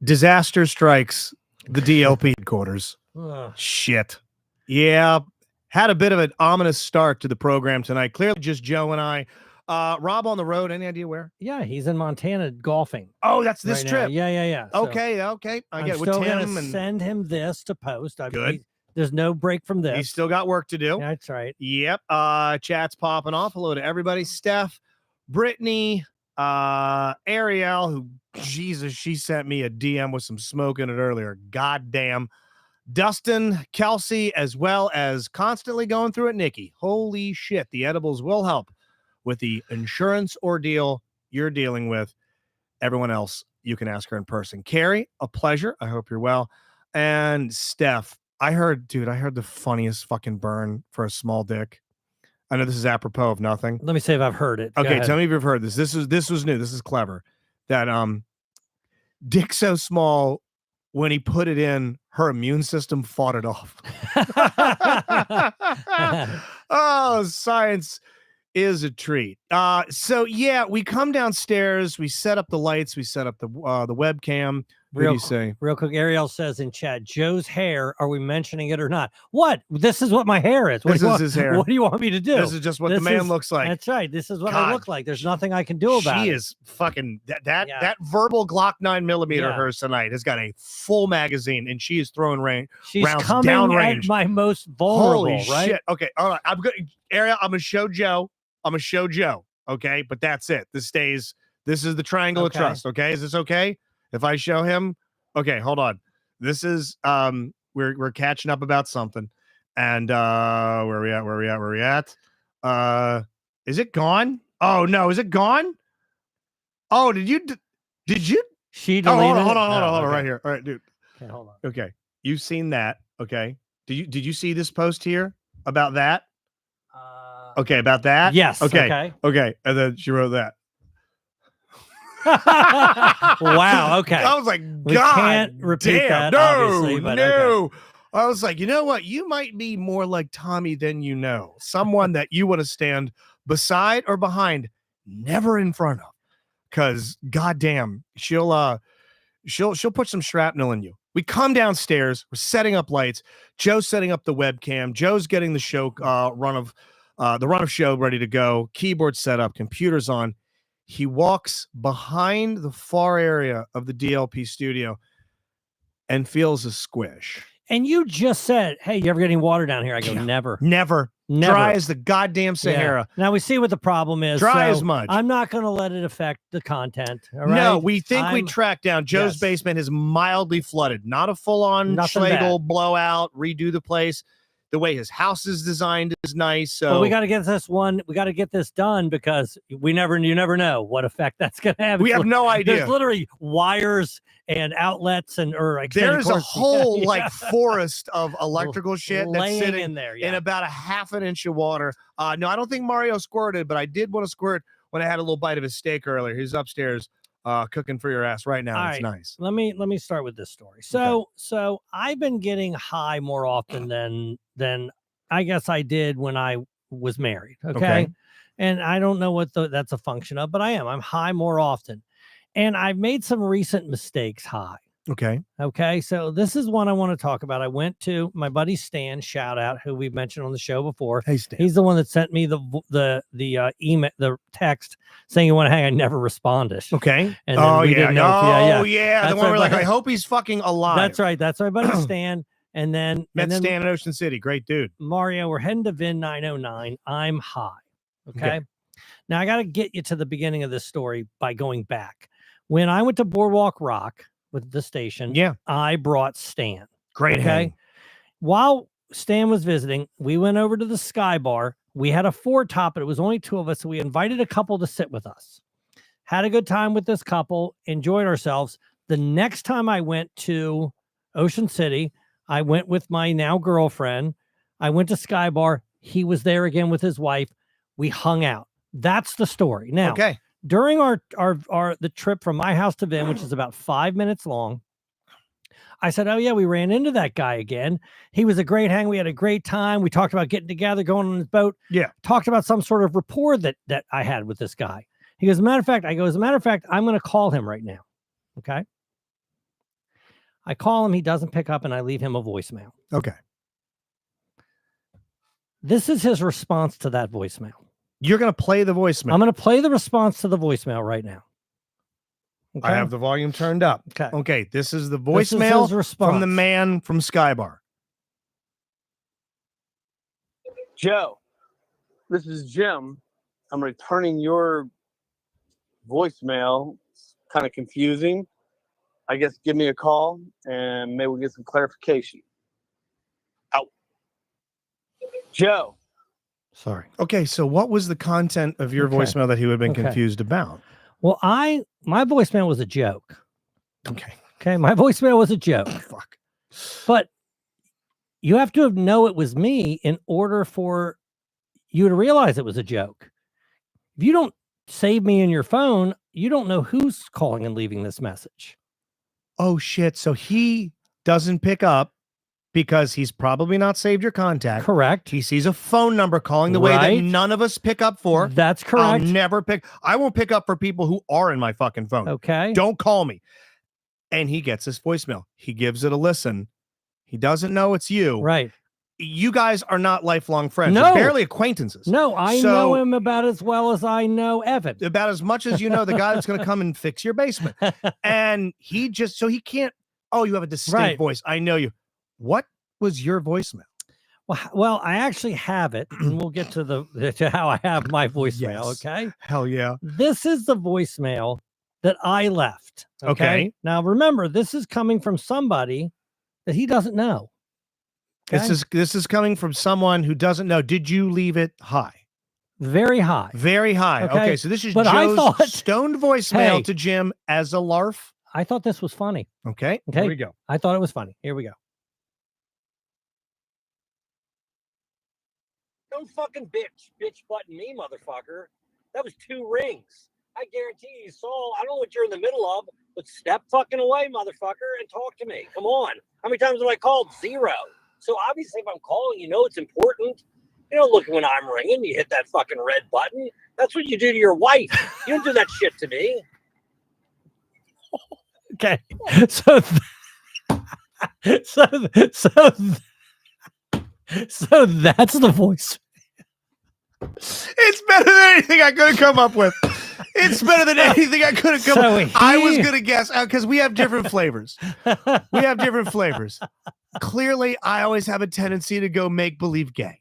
Disaster strikes the DLP headquarters. Ugh. Shit. Yeah. Had a bit of an ominous start to the program tonight. Clearly just Joe and I. Rob on the road. Any idea where? Yeah, he's in Montana golfing. Oh, that's this right now. trip. Yeah. So Okay. I I'm get it with still Tim gonna and send him this to post. Good. There's no break from this. He's still got work to do. Yeah, that's right. Yep. Chat's popping off. Hello to everybody. Steph, Brittany, Ariel, who Jesus, she sent me a DM with some smoke in it earlier. Goddamn. Dustin, Kelsey, as well as constantly going through it, Nikki. Holy shit. The edibles will help with the insurance ordeal you're dealing with. Everyone else, you can ask her in person. Carrie, a pleasure. I hope you're well. And Steph, I heard the funniest fucking burn for a small dick. I know this is apropos of nothing. Let me see if I've heard it. Okay, tell me if you've heard this. This was new. This is clever. That dick so small, when he put it in, her immune system fought it off. Oh, science is a treat. So yeah, we come downstairs, we set up the lights, we set up the webcam. What do you say? Real quick, Ariel says in chat, Joe's hair, are we mentioning it or not? What? This is what my hair is. What This is his hair. What do you want me to do? This is just what the man looks like. That's right. This is what God. I look like. There's nothing I can do about it. She is fucking that verbal Glock 9mm Yeah. hers tonight has got a full magazine, and she is throwing She's rounds coming downrange. at my most vulnerable, Holy right? shit. Okay, all right. Ariel, I'm gonna show Joe. Okay, but that's it. This is the triangle of trust. Okay, is this okay if I show him? Okay, hold on. This is we're catching up about something, and where are we at? Is it gone? Oh no, is it gone? Oh, did you? She deleted hold on, okay. right here. All right, dude. Okay, hold on. Okay, you've seen that. Okay, did you see this post here about that? Okay, about that. Yes. Okay. And then she wrote that. Wow. Okay. I was like, We God, can't repeat damn, that, obviously, but no. okay. I was like, you know what? You might be more like Tommy than you know. Someone that you want to stand beside or behind, never in front of. Because goddamn, she'll put some shrapnel in you. We come downstairs. We're setting up lights. Joe's setting up the webcam. Joe's getting the show run of show ready to go. Keyboard set up. Computers on. He walks behind the far area of the DLP studio and feels a squish. And you just said, hey, you ever get any water down here? I go, never. Never. Dry as the goddamn Sahara. Yeah. Now we see what the problem is. Dry as mud. I'm not going to let it affect the content. All right? No, we think we tracked down Joe's basement is mildly flooded. Not a full-on Schlegel blowout, redo the place. The way his house is designed is nice. So well, we got to get this one. We got to get this done because you never know what effect that's going to have. We have no idea. There's literally wires and outlets there's a whole forest of electrical shit that's sitting in there in about a half an inch of water. No, I don't think Mario squirted, but I did want to squirt when I had a little bite of his steak earlier. He's upstairs cooking for your ass right now. All it's right. Nice. Let me start with this story. So I've been getting high more often than I guess I did when I was married. Okay. And I don't know what that's a function of, but I'm high more often. And I've made some recent mistakes high. Okay. So this is one I want to talk about. I went to my buddy Stan, shout out, who we've mentioned on the show before. Hey, Stan. He's the one that sent me the email, the text saying you want to hang. I never responded. Okay. And then we didn't know. Yeah. The one we're like, I hope he's fucking alive. That's right. That's my buddy Stan. And then met Stan in Ocean City. Great dude. Mario, we're heading to VIN 909. I'm high. Okay. Now I got to get you to the beginning of this story by going back. When I went to Boardwalk Rock with the station, I brought Stan. Great. Okay. While Stan was visiting, we went over to the Sky Bar. We had a 4-top, but it was only 2 of us. So we invited a couple to sit with us. Had a good time with this couple, enjoyed ourselves. The next time I went to Ocean City, I went with my now girlfriend. I went to Sky Bar. He was there again with his wife. We hung out. That's the story. Now, during the trip from my house to Vin, which is about 5 minutes long, I said, oh yeah, we ran into that guy again. He was a great hang. We had a great time. We talked about getting together, going on his boat. Yeah. Talked about some sort of rapport that I had with this guy. He goes, as a matter of fact, I'm going to call him right now. Okay. I call him, he doesn't pick up, and I leave him a voicemail. Okay. This is his response to that voicemail. You're going to play the voicemail. I'm going to play the response to the voicemail right now. Okay? I have the volume turned up. Okay. Okay. This is the This is voicemail his response. from the man from Skybar. Joe, this is Jim. I'm returning your voicemail. It's kind of confusing. I guess give me a call and maybe we'll get some clarification. Out. Joe. Sorry. Okay. So what was the content of your Okay. voicemail that he would have been Okay. confused about? Well, my voicemail was a joke. Okay. Okay. My voicemail was a joke. Fuck. But you have to know it was me in order for you to realize it was a joke. If you don't save me in your phone, you don't know who's calling and leaving this message. Oh shit. So he doesn't pick up because he's probably not saved your contact. Correct. He sees a phone number calling the way Right. that none of us pick up for. That's I'll correct. never pick. I won't pick up for people who are in my fucking phone. Okay. Don't call me. And he gets his voicemail. He gives it a listen. He doesn't know it's you. Right. You guys are not lifelong friends. No. You're barely acquaintances. No, I So- know him about as well as I know Evan. About as much as you know the guy that's going to come and fix your basement. And he just, so he can't, oh, you have a distinct Right. voice. I know you. What was your voicemail? Well, I actually have it, and we'll get to how I have my voicemail. Yes. Okay. Hell yeah. This is the voicemail that I left. Okay. Now remember, this is coming from somebody that he doesn't know. Okay? This is coming from someone who doesn't know. Did you leave it high? Very high. Very high. Okay. Okay. So this is But I Joe's thought- stoned voicemail Hey. to Jim as a larf. I thought this was funny. Okay. Okay. Here we go. I thought it was funny. Here we go. Don't fucking bitch button me, motherfucker. That was 2 rings. I guarantee you saw. I don't know what you're in the middle of, but step fucking away, motherfucker, and talk to me. Come on. How many times have I called? 0. So obviously, if I'm calling, you know it's important. You don't look when I'm ringing. You hit that fucking red button. That's what you do to your wife. You don't do that shit to me. Okay. So so that's the voice. It's better than anything I could have come up with. It's better than anything I could have come So up with. I was he- going to guess because we have different flavors. We have different flavors. Clearly, I always have a tendency to go make believe gay.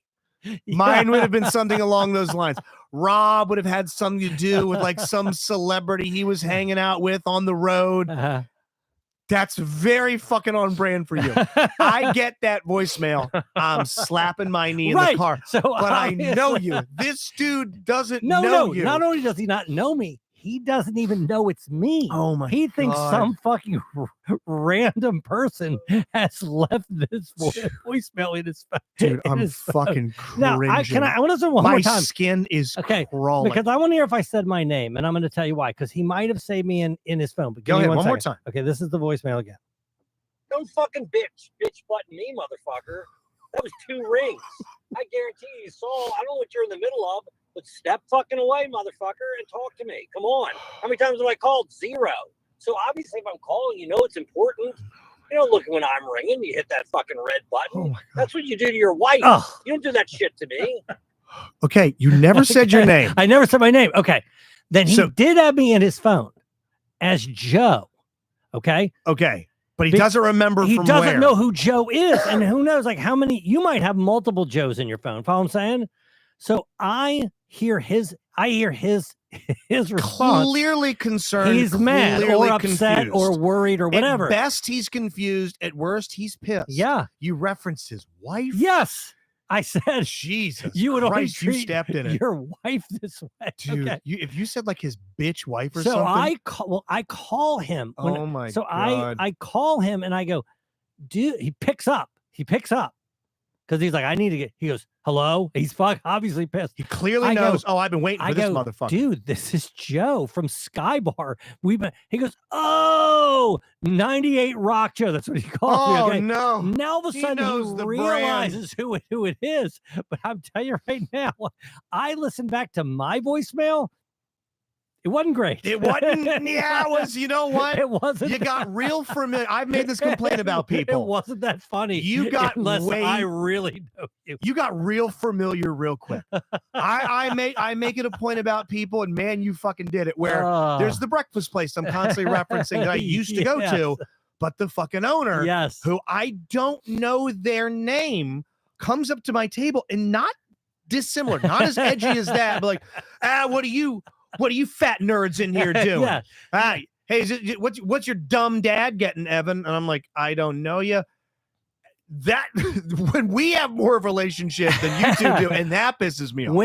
Mine would have been something along those lines. Rob would have had something to do with like some celebrity he was hanging out with on the road. Uh-huh. That's very fucking on brand for you. I get that voicemail. I'm slapping my knee in Right. the car. So But I know obviously- you. This dude doesn't No, know you. not only does he not know me, he doesn't even know it's me. Oh my He thinks God. some fucking random person has left this voicemail in his phone. Dude, in I'm his phone. fucking Now, cringing. I want to say one my more time. skin is Okay, crawling. Because I want to hear if I said my name, and I'm going to tell you why. Because he might have saved me in his phone. But give Go me ahead, one more second. time. Okay, this is the voicemail again. Don't fucking bitch button me, motherfucker. That was 2 rings. I guarantee you saw. I don't know what you're in the middle of, but step fucking away, motherfucker, and talk to me. Come on. How many times have I called? 0. So obviously, if I'm calling, you know it's important. You don't look when I'm ringing. You hit that fucking red button. Oh my God. That's what you do to your wife. Oh, You don't do that shit to me. Okay, you never said your name. I never said my name. Okay, then he So- did have me in his phone as Joe. Okay, Okay, but he Be- doesn't remember he from doesn't where. know who Joe is, and who knows, like how many you might have multiple Joes in your phone. Follow what I'm saying? So I hear his response. Clearly concerned. He's mad clearly or upset confused. or worried or whatever. At best, he's confused. At worst, he's pissed. Yeah. You referenced his wife. Yes. I said Jesus you would only Christ, you treat stepped in it. your wife this way. Dude, Okay. if you said like his bitch wife or So something. I call him. when- Oh my so God. I call him and I go, dude, he picks up because he's like, I need to get, he goes, hello. He's obviously pissed. He clearly I go- knows. Oh, I've been waiting for I this go, motherfucker. dude, this is Joe from Skybar. He goes, oh, 98 Rock Joe. That's what he calls me. Oh Okay. no. Now all of a He sudden knows he the brand. realizes who it is. But I'm telling you right now, I listened back to my voicemail. wasn't great. It wasn't. Yeah, it was. You know what? It wasn't. You got real familiar. I've made this complaint about people. It wasn't that funny. You got unless way. I really know you. You got real familiar real quick. I make it a point about people, and man, you fucking did it. Where there's the breakfast place I'm constantly referencing that I used to go to, but the fucking owner, who I don't know their name, comes up to my table and not dissimilar, not as edgy as that, but like, what are you fat nerds in here doing? Hey, what's your dumb dad getting, Evan? And I'm like, I don't know you. That when we have more of a relationship than you two do, and that pisses me off.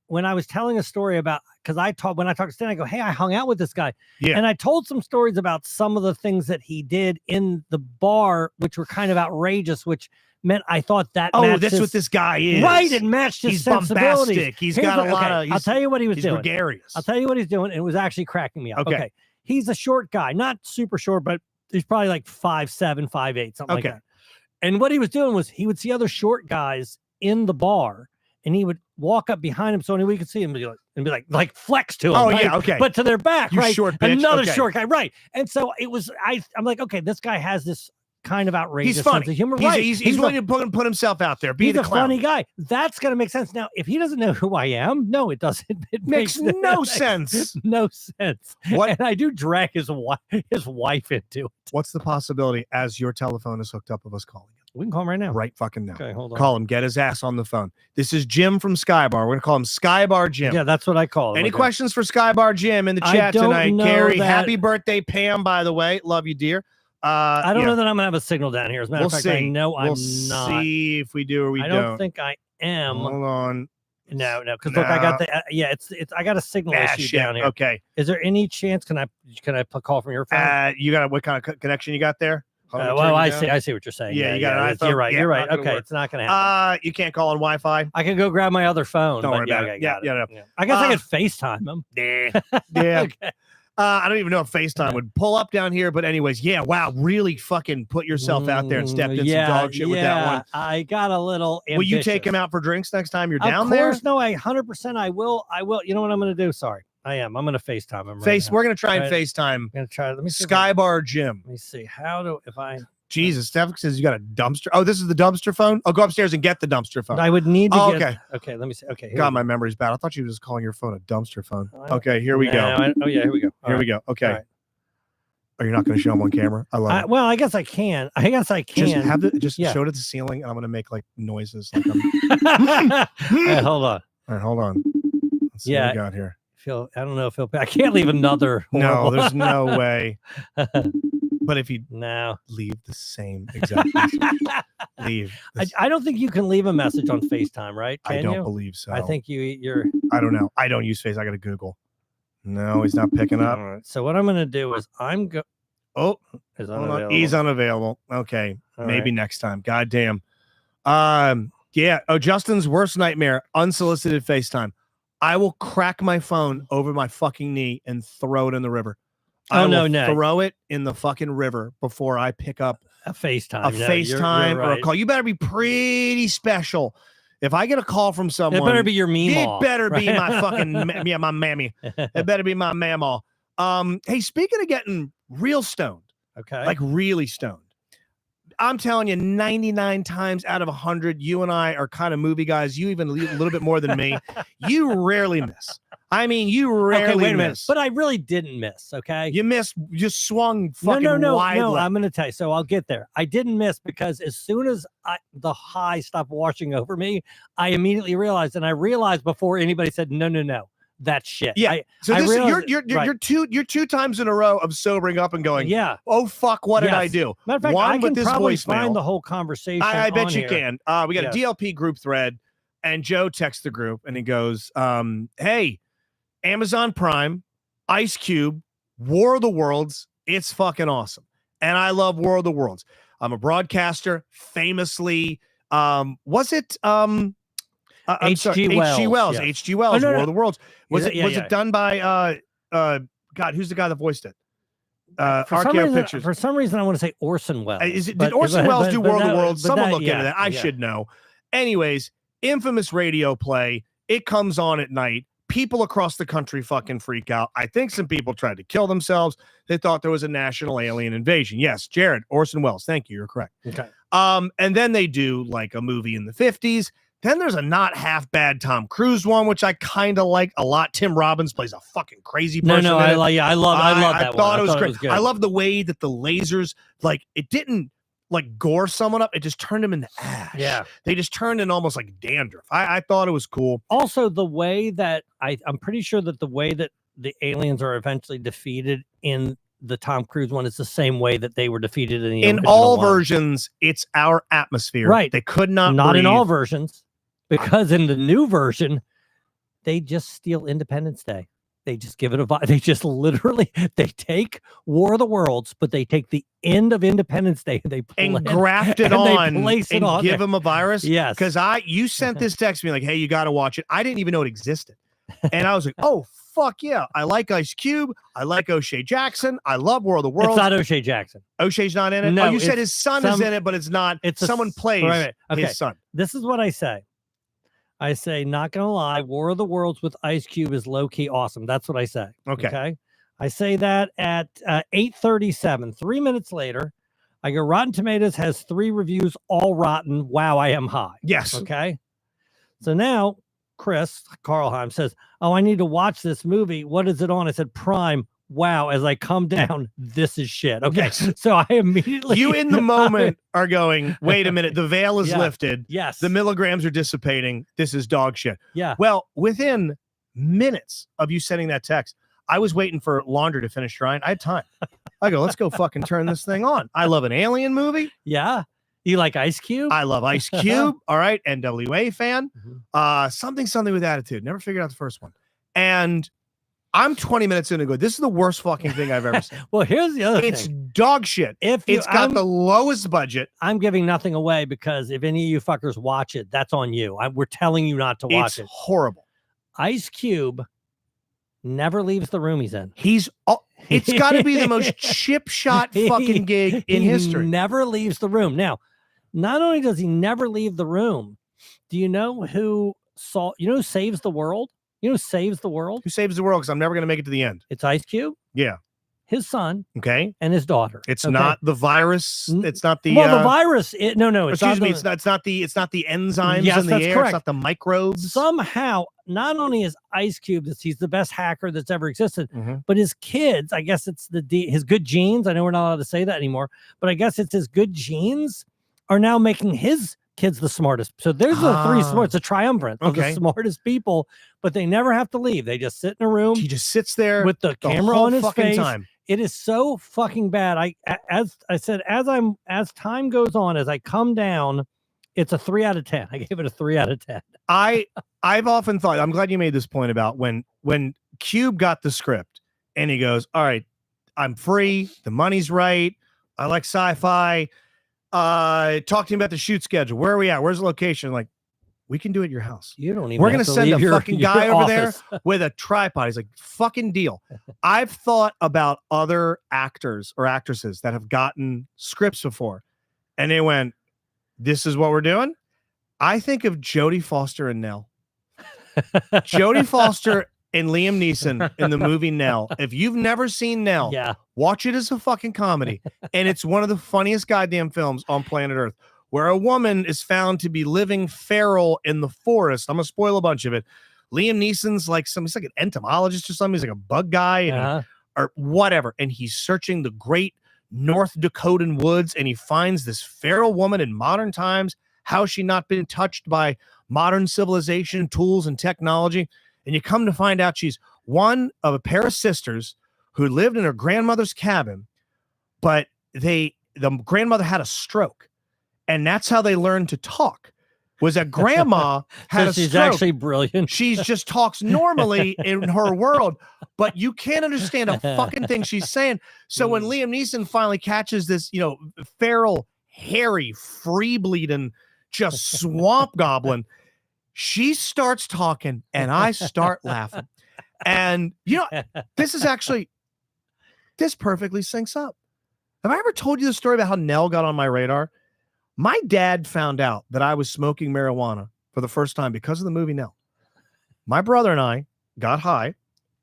When I was telling a story about, because when I talked to Stan, I go, hey, I hung out with this guy. Yeah. And I told some stories about some of the things that he did in the bar, which were kind of outrageous, which meant I thought that. Oh, that's what this guy is. Right. It matched his sensibilities. Bombastic. He's got a lot of. I'll tell you what he was doing. Gregarious. I'll tell you what he's doing. And it was actually cracking me up. Okay. He's a short guy, not super short, but he's probably like 5'7", 5'8", something like that. And what he was doing was he would see other short guys in the bar, and he would walk up behind him so only we could see him and be like flex to him. Oh, right? yeah, okay. But to their back, you right? Short bitch. Another short guy, right? And so it was. I'm like, okay, this guy has this kind of outrageous he's funny. sense of humor. He's willing to put himself out there. He's a funny guy. That's gonna make sense. Now, if he doesn't know who I am, no, it doesn't. It makes no sense. No sense. What? And I do drag his wife into it. What's the possibility, as your telephone is hooked up, of us calling him? We can call him right now. Right fucking now. Okay, hold on. Call him. Get his ass on the phone. This is Jim from Skybar. We're gonna call him Skybar Jim. Yeah, that's what I call him. Any questions for Skybar Jim in the chat tonight? Gary, happy birthday, Pam, by the way. Love you, dear. I don't know that I'm gonna have a signal down here. As a matter of fact, I know I'm not. We'll see if we do or we don't. I don't think I am. Hold on. No, because look, I got the it's I got a signal issue down here. Okay. Is there any chance? Can I call from your phone? You got what kind of connection you got there? Well, I see what you're saying. Yeah, you got an iPhone. You're right. Okay, it's not gonna happen. You can't call on Wi-Fi. I can go grab my other phone. Don't worry about it. Yeah. I guess I could FaceTime him. Yeah. Okay. I don't even know if FaceTime would pull up down here, but anyways, yeah, wow, really fucking put yourself out there and stepped in some dog shit with that one. I got a little ambitious. Will you take him out for drinks next time you're down there? Of course, no, 100% I will. You know what I'm going to do? Sorry, I am. I'm going to FaceTime him. We're going to try and FaceTime. I'm going to try. Let me see. Skybar Jim. Let me see. Jesus, Steph says you got a dumpster. Oh, this is the dumpster phone? Oh, go upstairs and get the dumpster phone. I would need to get. Okay. Okay, let me see. Okay. God, my memory's bad. I thought you were just calling your phone a dumpster phone. Okay, here we go. Here we go. Here we go. Okay. Right. Are you not going to show them on camera? I love it. Well, I guess I can. Just show it at the ceiling, and I'm going to make like noises. Like I'm... hold on. All right, hold on. Let's see what we got here. I don't know if I can't leave another. No, there's no way. But if you now leave the same exact message, leave. I don't think you can leave a message on FaceTime, right? I don't believe so. I think you're. I don't know. I don't use Face. I got to Google. No, he's not picking up. Right. So what I'm going to do is he's unavailable. Okay, maybe next time. God damn. Yeah. Oh, Justin's worst nightmare: unsolicited FaceTime. I will crack my phone over my fucking knee and throw it in the river. No. Throw it in the fucking river before I pick up a FaceTime. You're or a call. You better be pretty special. If I get a call from someone, it better be your meemaw. It better be my fucking my mammy. It better be my mamaw. Hey, speaking of getting real stoned, okay, like really stoned, I'm telling you, 99 times out of 100, you and I are kind of movie guys. You even a little bit more than me. You rarely miss. I mean, you rarely miss. But I really didn't miss, okay? You missed. You swung fucking No, wide. I'm going to tell you. So I'll get there. I didn't miss because as soon as the high stopped washing over me, I immediately realized, and I realized before anybody said, no, that's shit. Yeah. You're two times in a row of sobering up and going, yeah. Oh, fuck, what did I do? Matter of fact, I can probably find the whole conversation. I bet you can. We got a DLP group thread, and Joe texts the group, and he goes, hey, Amazon Prime, Ice Cube, War of the Worlds. It's fucking awesome. And I love War of the Worlds. I'm a broadcaster, famously. Was it H.G. Wells? H.G. Wells, War of the Worlds. Was it done by God, who's the guy that voiced it? For some reason, I want to say Orson Welles. Did Orson Welles do War of the Worlds? Someone look into that. I should know. Anyways, infamous radio play. It comes on at night. people across the country fucking freak out. I think some people tried to kill themselves. They thought there was a national alien invasion. Yes, Jared, Orson Welles. Thank you. You're correct. Okay. And then they do like a movie in the 50s. Then there's a not half bad Tom Cruise one, which I kind of like a lot. Tim Robbins plays a fucking crazy person. No, I love that I one. thought it was great. good. I love the way that the lasers, like, it didn't like gore someone up. It just turned them into ash. Yeah. They just turned in almost like dandruff. I thought it was cool. Also, the way that I'm pretty sure that the way that the aliens are eventually defeated in the Tom Cruise one is the same way that they were defeated in the In original all one. versions, it's our atmosphere. Right. They could not in breathe. all versions, because in the new version, they just steal Independence Day. They just give it a vibe. They just literally, they take War of the Worlds, but they take the end of Independence Day and they graft it and on they place it and on give there. him a virus. Yes. Because you sent this text to me like, hey, you got to watch it. I didn't even know it existed. And I was like, oh, fuck yeah. I like Ice Cube. I like O'Shea Jackson. I love War of the Worlds. It's not O'Shea Jackson. O'Shea's not in it? No, oh, you said his son is in it, but it's not. It's someone plays Okay. his son. This is what I say. I say, not gonna lie, War of the Worlds with Ice Cube is low key awesome. That's what I say. Okay. I say that at 8:37. 3 minutes later, I go, Rotten Tomatoes has 3 reviews, all rotten. Wow, I am high. Yes. Okay. So now Chris Carlheim says, oh, I need to watch this movie. What is it on? I said, Prime. Wow, as I come down, this is shit. Okay. Yes. So I immediately You in the moment are going, wait a minute, the veil is lifted. Yes. The milligrams are dissipating. This is dog shit. Yeah. Well, within minutes of you sending that text, I was waiting for laundry to finish drying. I had time. I go, let's go fucking turn this thing on. I love an alien movie. Yeah. You like Ice Cube? I love Ice Cube. All right. NWA fan. Mhm. Something with attitude. Never figured out the first one. And I'm 20 minutes in and go, this is the worst fucking thing I've ever seen. Well, here's the other It's thing. dog shit. It's got the lowest budget. I'm giving nothing away because if any of you fuckers watch it, that's on you. We're telling you not to watch It's it. horrible. Ice Cube never leaves the room he's in. It's got to be the most chip shot fucking gig in history. Never leaves the room. Now, not only does he never leave the room, do you know who saves the world? You know who saves the world? Who saves the world? Because I'm never going to make it to the end. It's Ice Cube. Yeah. His son. Okay. And his daughter. It's okay? not the virus. It's not the the virus. No. It's excuse not me. It's not the enzymes Yes, in the that's air. correct. It's not the microbes. Somehow, not only is Ice Cube he's the best hacker that's ever existed, Mhm. but his kids, I guess it's his good genes. I know we're not allowed to say that anymore, but I guess it's his good genes are now making his kids the smartest. So there's the three smarts, a triumvirate of the smartest people, but they never have to leave. They just sit in a room. He just sits there with the camera whole on his fucking face. time. It is so fucking bad. As I said, as time goes on, as I come down, it's a 3 out of 10. I gave it a 3 out of 10. I've often thought, I'm glad you made this point about when Cube got the script and he goes, all right, I'm free. The money's right. I like sci-fi. Talk to me about the shoot schedule. Where are we at? Where's the location? Like, we can do it at your house. You don't even. We're gonna send a fucking guy over office. there with a tripod. He's like, fucking deal. I've thought about other actors or actresses that have gotten scripts before, and they went, "This is what we're doing." I think of Jodie Foster and Nell. Jodie Foster and Liam Neeson in the movie Nell. If you've never seen Nell, watch it as a fucking comedy. And it's one of the funniest goddamn films on planet Earth, where a woman is found to be living feral in the forest. I'm going to spoil a bunch of it. Liam Neeson's like he's like an entomologist or something. He's like a bug guy and or whatever. And he's searching the great North Dakotan woods, and he finds this feral woman in modern times. How has she not been touched by modern civilization, tools, and technology? And you come to find out she's one of a pair of sisters who lived in her grandmother's cabin, but the grandmother had a stroke. And that's how they learned to talk, was that grandma had a she's stroke. Actually brilliant. She just talks normally in her world, but you can't understand a fucking thing she's saying. So when Liam Neeson finally catches this, feral, hairy, free-bleeding, just swamp goblin, she starts talking and I start laughing. And, this perfectly syncs up. Have I ever told you the story about how Nell got on my radar? My dad found out that I was smoking marijuana for the first time because of the movie Nell. My brother and I got high,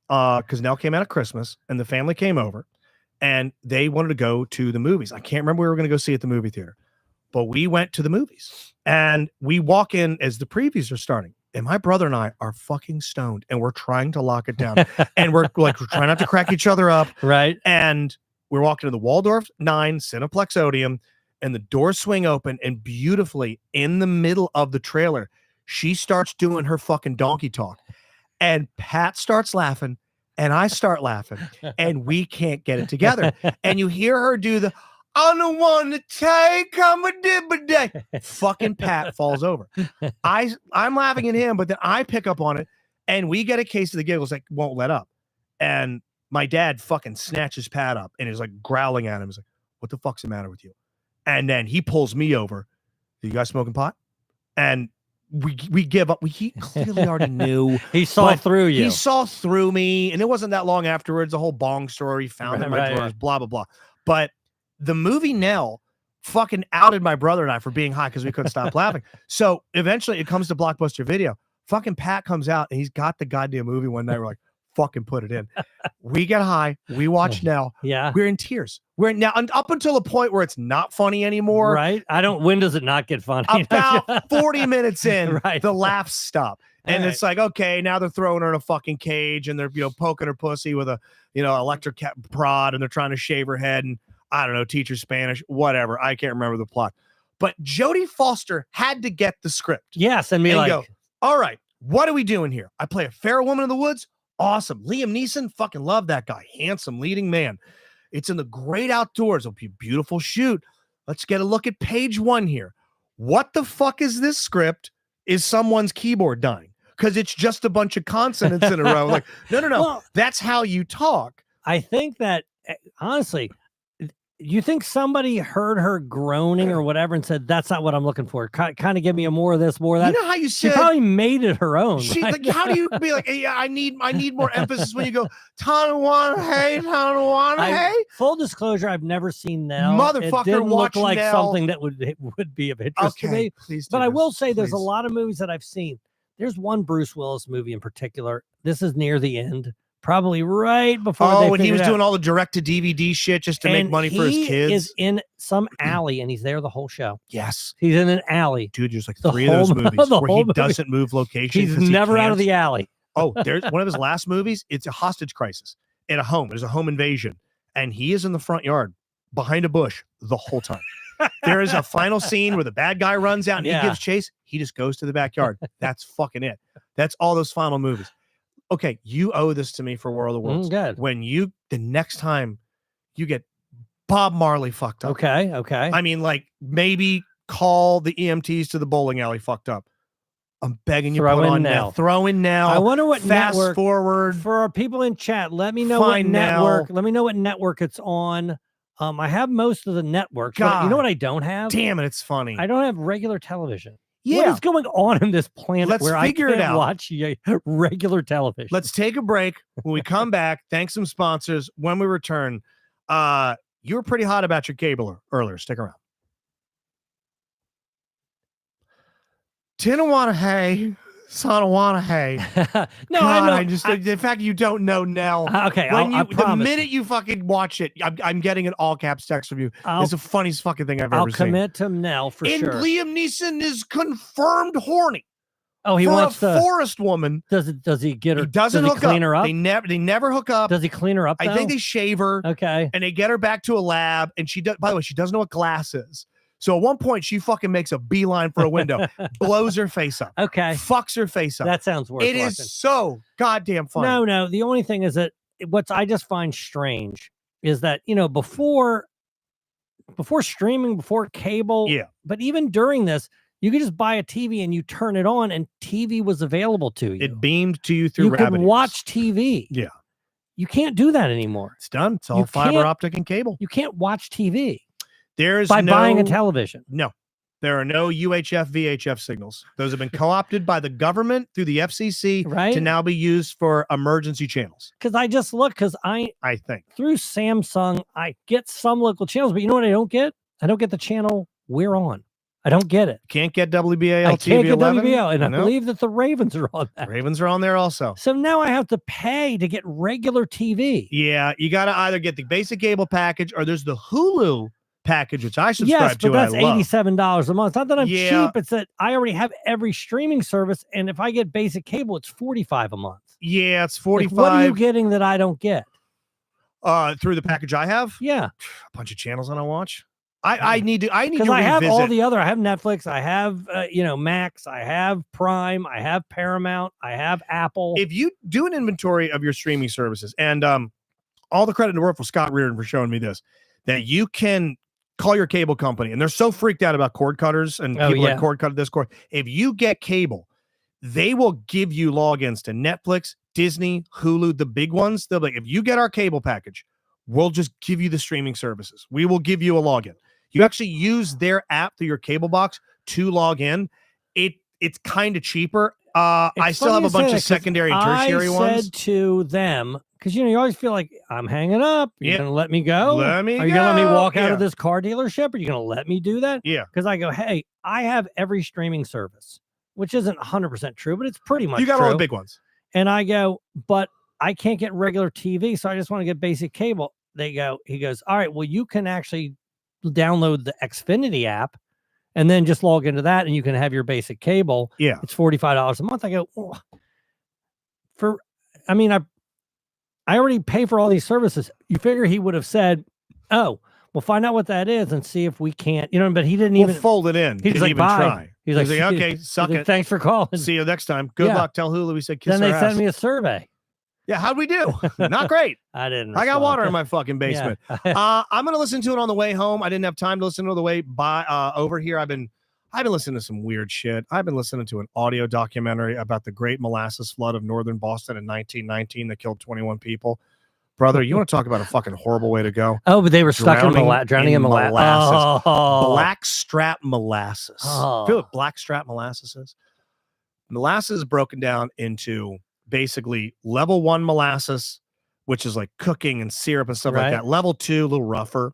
because Nell came out of Christmas, and the family came over, and they wanted to go to the movies. I can't remember what we were going to go see at the movie theater, but we went to the movies, and we walk in as the previews are starting. And my brother and I are fucking stoned, and we're trying to lock it down. And we're trying not to crack each other up. Right. And we're walking to the Waldorf 9 Cineplex Odeum, and the doors swing open, and beautifully in the middle of the trailer, she starts doing her fucking donkey talk. And Pat starts laughing, and I start laughing, and we can't get it together. And you hear her do the, I don't want to take a day. Fucking Pat falls over. I'm laughing at him, but then I pick up on it, and we get a case of the giggles that won't let up. And my dad fucking snatches Pat up and is like growling at him. He's like, what the fuck's the matter with you? And then he pulls me over. You guys smoking pot? And we give up. He clearly already knew. He saw through you. He saw through me, and it wasn't that long afterwards. The whole bong story, found in my drawers, blah, blah, blah. But the movie Nell fucking outed my brother and I for being high because we couldn't stop laughing. So eventually it comes to Blockbuster Video. Fucking Pat comes out, and he's got the goddamn movie one night. We're like, fucking put it in. We get high. We watch Nell. Yeah. We're in tears. We're now up until a point where it's not funny anymore. Right. When does it not get funny? About 40 minutes in, right. The laughs stop. And it's like, okay, now they're throwing her in a fucking cage, and they're, poking her pussy with a, electric prod, and they're trying to shave her head, and I don't know, teach her Spanish, whatever. I can't remember the plot. But Jodie Foster had to get the script. Yes. And go, all right, what are we doing here? I play a fair woman in the woods. Awesome. Liam Neeson, fucking love that guy. Handsome leading man. It's in the great outdoors. It'll be a beautiful shoot. Let's get a look at page 1 here. What the fuck is this script? Is someone's keyboard dying? Because it's just a bunch of consonants in a row. Like, no. Well, that's how you talk. I think that, honestly, you think somebody heard her groaning or whatever and said, that's not what I'm looking for. Kind of give me more of this, more of that. You know how you said, she probably made it her own. She, like, how do you be like, hey, I need more emphasis when you go, Tonawanda, hey. Full disclosure, I've never seen Nell. Motherfucker, it didn't look like Nell. something that would be of interest to me. Please but I will say there's a lot of movies that I've seen. There's one Bruce Willis movie in particular. This is near the end. Probably right before. Oh, and he was doing all the direct-to-DVD shit just to make money for his kids. He is in some alley, and he's there the whole show. Yes, he's in an alley. Dude, there's like 3 of those movies where he doesn't move location. He's never out of the alley. Oh, there's one of his last movies. It's a hostage crisis at a home. There's a home invasion, and he is in the front yard behind a bush the whole time. There is a final scene where the bad guy runs out and he gives chase. He just goes to the backyard. That's fucking it. That's all those final movies. Okay, you owe this to me for World of Worlds. Good. When the next time you get Bob Marley fucked up. Okay. I mean, like, maybe call the EMTs to the bowling alley fucked up. I'm begging you, throw put in on now. Nell. Throw in now. I wonder what fast network, forward for our people in chat. Let me know what network. Let me know what network it's on. I have most of the networks. But you know what I don't have? Damn it, it's funny. I don't have regular television. Yeah. What is going on in this planet Let's where figure I can't it out. watch regular television? Let's take a break. When we come back, thank some sponsors. When we return, you were pretty hot about your cable earlier. Stick around. Tinawana, hey. Sanawana, hey. No, God, I just the fact you don't know Nell. Okay, I promise. The minute you fucking watch it, I'm getting an all caps text from you. It's the funniest fucking thing I've ever seen. I'll commit to Nell for sure. And Liam Neeson is confirmed horny. Oh, he wants a forest woman. Does he get her? He doesn't hook clean up. her up. They never hook up. Does he clean her up? I think they shave her. Okay. And they get her back to a lab. And she does. By the way, she doesn't know what glass is. So at one point, she fucking makes a beeline for a window, blows her face up. Okay. Fucks her face up. That sounds worth it watching. Is so goddamn funny. No. The only thing is that what I just find strange is that, before streaming, before cable, but even during this, you could just buy a TV and you turn it on and TV was available to you. It beamed to you through You could watch TV. Yeah. You can't do that anymore. It's done. It's all fiber optic and cable. You can't watch TV. There's buying a television. No, there are no UHF, VHF signals. Those have been co-opted by the government through the FCC to now be used for emergency channels. Because I just look, I think through Samsung, I get some local channels, but you know what I don't get? I don't get the channel we're on. I don't get it. Can't get WBAL I can't TV get 11? WBL, and I Nope. believe that the Ravens are on that. Ravens are on there also. So now I have to pay to get regular TV. Yeah, you got to either get the basic cable package or there's the Hulu package, which I subscribe Yes, to. but that's and I love. $87 a month. Not that I'm Yeah. cheap. It's that I already have every streaming service, and if I get basic cable, it's $45 a month. Yeah, it's Like, 45. what are you getting that I don't get? Through the package I have? Yeah, A bunch of channels I don't watch. I need to because revisit. I have all the other. I have Netflix. I have Max. I have Prime. I have Paramount. I have Apple. If you do an inventory of your streaming services, and all the credit in the world for Scott Reardon for showing me this, that you can call your cable company, and they're so freaked out about cord cutters and people like cord cut this cord. If you get cable, they will give you logins to Netflix, Disney, Hulu, the big ones. They'll be like, if you get our cable package, we'll just give you the streaming services. We will give you a login. You actually use their app through your cable box to log in. It's kind of cheaper. I still have a bunch of secondary and tertiary ones. I said to them, because you always feel like I'm hanging up. You're gonna let me go? Let me Are you go. gonna let me walk out of this car dealership? Are you gonna let me do that? Yeah. Because I go, hey, I have every streaming service, which isn't 100% true, but it's pretty much You got true. all the big ones. And I go, but I can't get regular TV, so I just want to get basic cable. He goes, all right, well, you can actually download the Xfinity app and then just log into that and you can have your basic cable. Yeah. It's $45 a month. I go, oh, I already pay for all these services. You figure he would have said, oh, we'll find out what that is and see if we can't, but he didn't even fold it in. He was like, even bye. try. He's like, okay, suck it. Thanks for calling. See you next time. Good luck. Tell Hulu we said kiss Then our they ass. sent me a survey. Yeah, how'd we do? Not great. I didn't. I got respond. water in my fucking basement. I'm gonna listen to it on the way home. I didn't have time to listen to it on the way over here. I've been listening to some weird shit. I've been listening to an audio documentary about the Great Molasses Flood of northern Boston in 1919 that killed 21 people. Brother, you want to talk about a fucking horrible way to go? Oh, but they were stuck drowning in molasses. Oh. Blackstrap molasses. Oh. Feel what blackstrap molasses is? Molasses is broken down into basically level 1 molasses, which is like cooking and syrup and stuff like that. Level 2, a little rougher.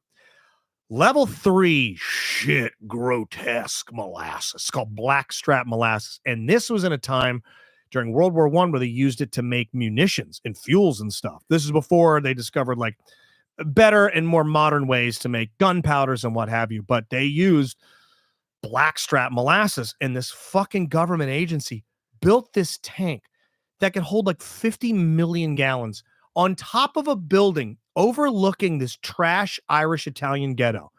Level 3, shit, grotesque molasses. It's called blackstrap molasses. And this was in a time during World War I where they used it to make munitions and fuels and stuff. This is before they discovered like better and more modern ways to make gunpowders and what have you. But they used blackstrap molasses, and this fucking government agency built this tank that could hold like 50 million gallons on top of a building overlooking this trash Irish Italian ghetto.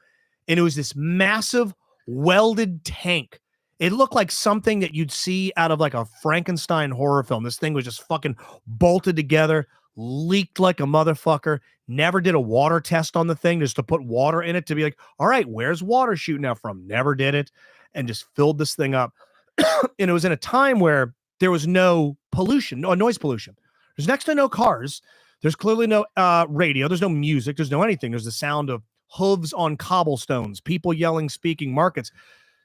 And it was this massive welded tank. It looked like something that you'd see out of like a Frankenstein horror film. This thing was just fucking bolted together, leaked like a motherfucker. Never did a water test on the thing just to put water in it to be like, all right, where's water shooting out from? Never did it. And just filled this thing up. And it was in a time where there was no pollution, no noise pollution. There's next to no cars. There's clearly no radio. There's no music. There's no anything. There's the sound of hooves on cobblestones, people yelling, speaking, markets.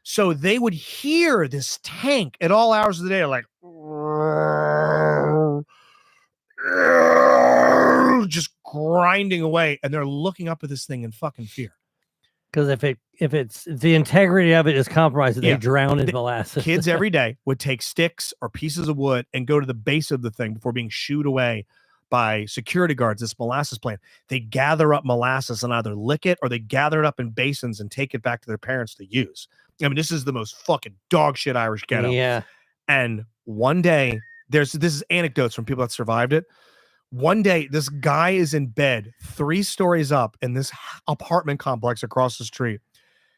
So they would hear this tank at all hours of the day, like just grinding away. And they're looking up at this thing in fucking fear. Because if it's the integrity of it is compromised, they drown in molasses. Kids every day would take sticks or pieces of wood and go to the base of the thing before being shooed away by security guards, this molasses plant. They gather up molasses and either lick it or they gather it up in basins and take it back to their parents to use. I mean, this is the most fucking dog shit Irish ghetto. Yeah. And one day, this is anecdotes from people that survived it. One day, this guy is in bed 3 stories up in this apartment complex across the street.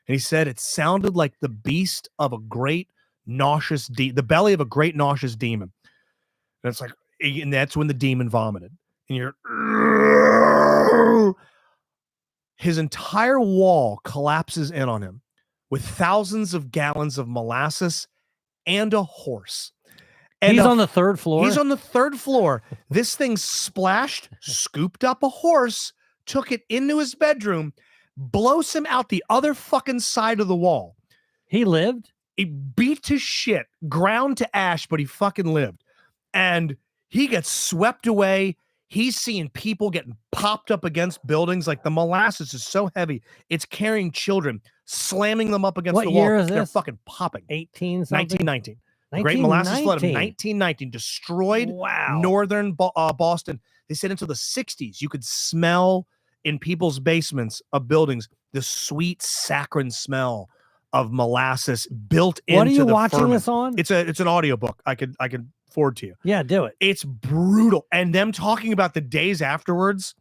And he said it sounded like the beast of a great nauseous the belly of a great nauseous demon. And it's like, and that's when the demon vomited. And you're his entire wall collapses in on him with thousands of gallons of molasses and a horse. And he's on the 3rd floor. He's on the 3rd floor. This thing splashed, scooped up a horse, took it into his bedroom, blows him out the other fucking side of the wall. He lived? He beat to shit, ground to ash, but he fucking lived. And he gets swept away. He's seeing people getting popped up against buildings. Like the molasses is so heavy, it's carrying children, slamming them up against What the wall. year is They're this? fucking popping. 1919. The Great Molasses Flood of 1919 destroyed northern Boston. They said until the 60s, you could smell in people's basements of buildings the sweet saccharine smell of molasses built into the What are you watching ferment. this on? It's an audiobook. I could forward to you. Yeah, do it. It's brutal. And them talking about the days afterwards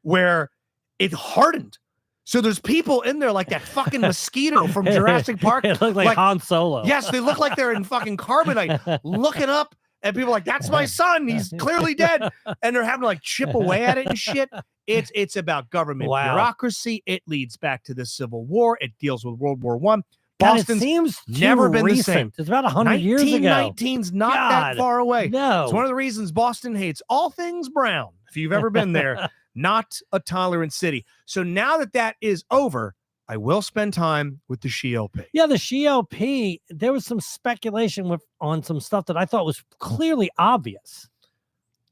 where it hardened. So there's people in there like that fucking mosquito from Jurassic Park. It looked like Han Solo. Yes, they look like they're in fucking carbonite, looking up at people like, that's my son. He's clearly dead. And they're having to like chip away at it and shit. It's about government bureaucracy. It leads back to the Civil War. It deals with World War I. Boston's seems never been recent. the same. It's about 100 years ago. 1919's not that far away. No. It's one of the reasons Boston hates all things brown. If you've ever been there, not a tolerant city. So now that is over, I will spend time with the SHIELP. Yeah, the SHIELP, there was some speculation on some stuff that I thought was clearly obvious.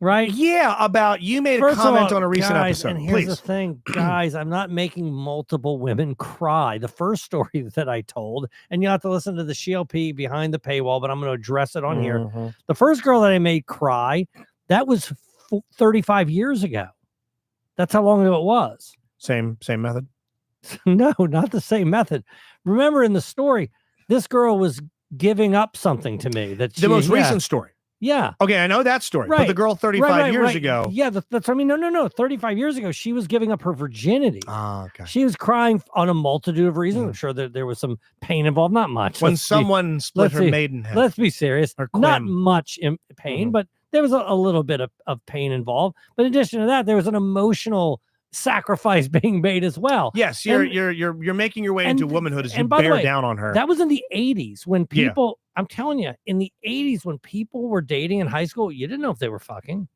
Right? Yeah, about you made a comment on a recent episode. And here's the thing, guys, I'm not making multiple women cry. The first story that I told, and you have to listen to the SHIELP behind the paywall, but I'm going to address it on here. The first girl that I made cry, that was 35 years ago. That's how long ago it was. Same method? No, not the same method. Remember in the story, this girl was giving up something to me. The most recent story. Yeah. Okay, I know that story. Right. But the girl 35 years ago. Yeah, that's what I mean. No. 35 years ago, she was giving up her virginity. Oh, okay. She was crying on a multitude of reasons. I'm sure that there was some pain involved. Not much. When someone split her maidenhead. Let's be serious. Not much pain, but there was a little bit of pain involved. But in addition to that, there was an emotional sacrifice being made as well. Yes, you're making your way into womanhood as you bear down on her. That was in the 80s when people, I'm telling you, in the 80s when people were dating in high school, you didn't know if they were fucking.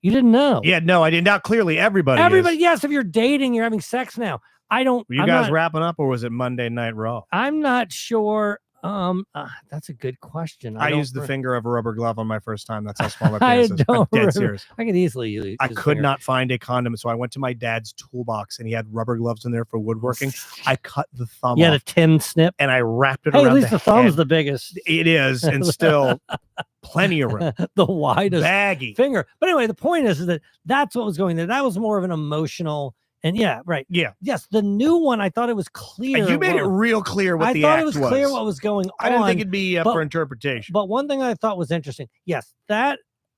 You didn't know. Yeah, no, I did not. Clearly, everybody is. Yes, if you're dating, you're having sex now. Were you guys wrapping up, or was it Monday Night Raw? I'm not sure. That's a good question. I used the finger of a rubber glove on my first time. That's how small my penis is. I'm dead serious. I could easily use I could not find a condom, so I went to my dad's toolbox, and he had rubber gloves in there for woodworking. I cut the thumb off. You had a tin snip? And I wrapped it around at least the thumb's the biggest. It is, and still plenty of room. The widest baggy finger. But anyway, the point is that that's what was going there. That was more of an emotional. And yeah, right. Yeah. Yes. The new one, I thought it was clear. And you made it real clear what the act was. I thought it was clear what was going on. I didn't think it'd be up for interpretation. But one thing I thought was interesting. Yes,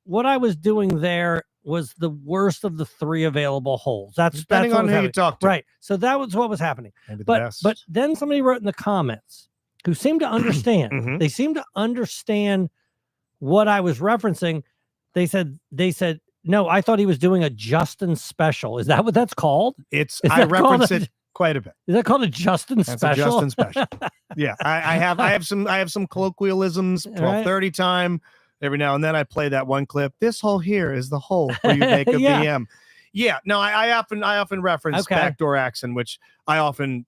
what I was doing there was the worst of the three available holes. Depending on who you talk to. Right. So that was what was happening. Maybe the but best. But then somebody wrote in the comments who seemed to understand. They seemed to understand what I was referencing. They said, no, I thought he was doing a Justin special. Is that what that's called? I reference it quite a bit. Is that called a Justin special? That's a Justin special. Yeah, I have some colloquialisms. 12:30 time. Every now and then I play that one clip. This hole here is the hole where you make a BM. Yeah. No, I often reference backdoor accent, which I often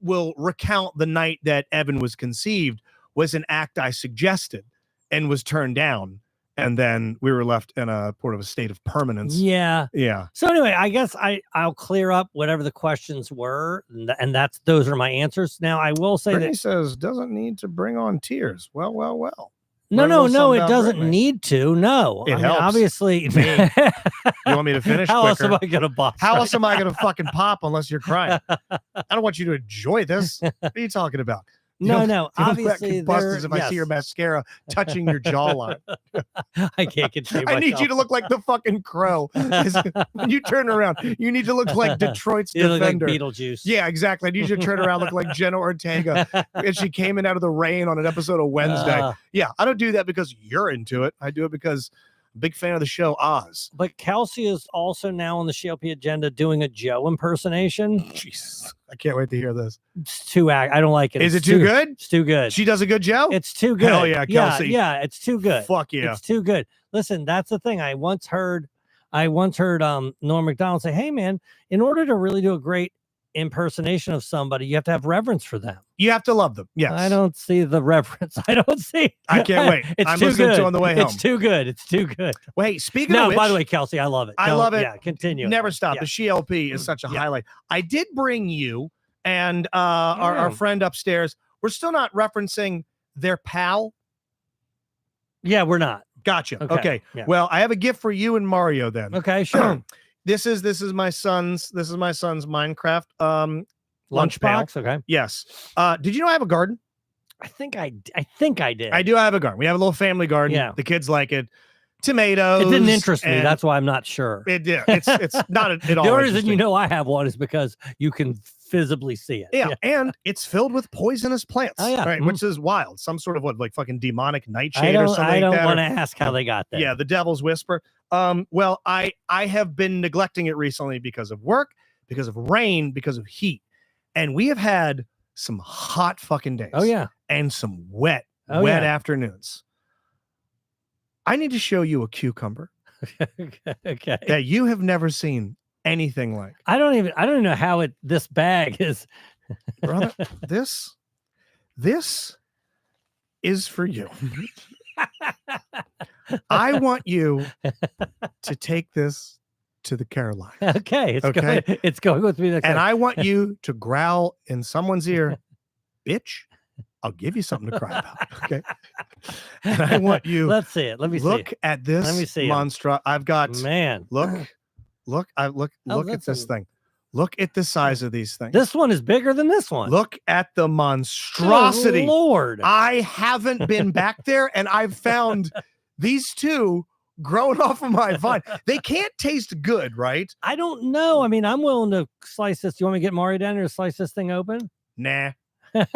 will recount the night that Evan was conceived was an act I suggested and was turned down. And then we were left in a state of permanence. Yeah. Yeah. So anyway, I guess I'll clear up whatever the questions were. And those are my answers. Now, I will say Brittany says, doesn't need to bring on tears. Well. No, it doesn't need to. No. It helps. Obviously. You want me to finish How quicker? else am I going to pop? How else am I going to fucking pop unless you're crying? I don't want you to enjoy this. What are you talking about? No. Obviously, if I see your mascara touching your jawline. I can't control myself. I need you to look like the fucking Crow. When you turn around, you need to look like Detroit's defender. Look like Beetlejuice. Yeah, exactly. I need you to turn around, look like Jenna Ortega, and she came in out of the rain on an episode of Wednesday. Yeah, I don't do that because you're into it. I do it because big fan of the show Oz. But Kelsey is also now on the SHIELP agenda doing a Joe impersonation. Jesus, I can't wait to hear this. It's too I don't like it. Is it too good? It's too good. She does a good Joe? It's too good. Hell yeah, Kelsey. Yeah, it's too good. Fuck yeah. It's too good. Listen, that's the thing. I once heard Norm Macdonald say, hey man, in order to really do a great impersonation of somebody, you have to have reverence for them. You have to love them. Yes. I don't see the reverence. I don't see. I can't wait. It's I'm too listening good. to it on the way home. It's too good. It's too good. Wait, speaking No, of which, by the way, Kelsey, I love it. I love it. Yeah, continue. Never stop. Yeah. The SheLP is such a Yeah. highlight. I did bring you and our friend upstairs. We're still not referencing their pal. Yeah, we're not. Gotcha. Okay. Okay. Yeah. Well, I have a gift for you and Mario then. Okay, sure. This is my son's Minecraft lunch pail. Lunchbox. Okay. Yes. Did you know I have a garden? I think I did. I do have a garden. We have a little family garden. Yeah. The kids like it. Tomatoes. It didn't interest me. and That's why I'm not sure. it. Yeah. It's not at all. The only reason interesting. you know I have one is because you can visibly see it. Yeah, and it's filled with poisonous plants. Oh, yeah. Right, Mhm. which is wild. Some sort of like fucking demonic I nightshade or don't, something I like don't that. want or- to ask how they got there. Yeah, the devil's whisper. Well, I have been neglecting it recently because of work, because of rain, because of heat. And we have had some hot fucking days. Oh, yeah. And some wet Oh, yeah. afternoons. I need to show you a cucumber Okay. that you have never seen anything like. I don't even know how this bag is. Brother, this is for you. I want you to take this to the Carolinas. Okay. Okay. It's going with me. And I want you to growl in someone's ear, bitch, I'll give you something to cry about. Okay. And I want you Let's see it. Let me look see. at this Let me see 'em. monster. I've got Man. look at Oh, this that's thing. Look at the size of these things. This one is bigger than this one. Look at the monstrosity. Good Lord. I haven't been back there, and I've found these two growing off of my vine. They can't taste good, right? I don't know. I mean, I'm willing to slice this. Do you want me to get Mario down here to slice this thing open? Nah. Let's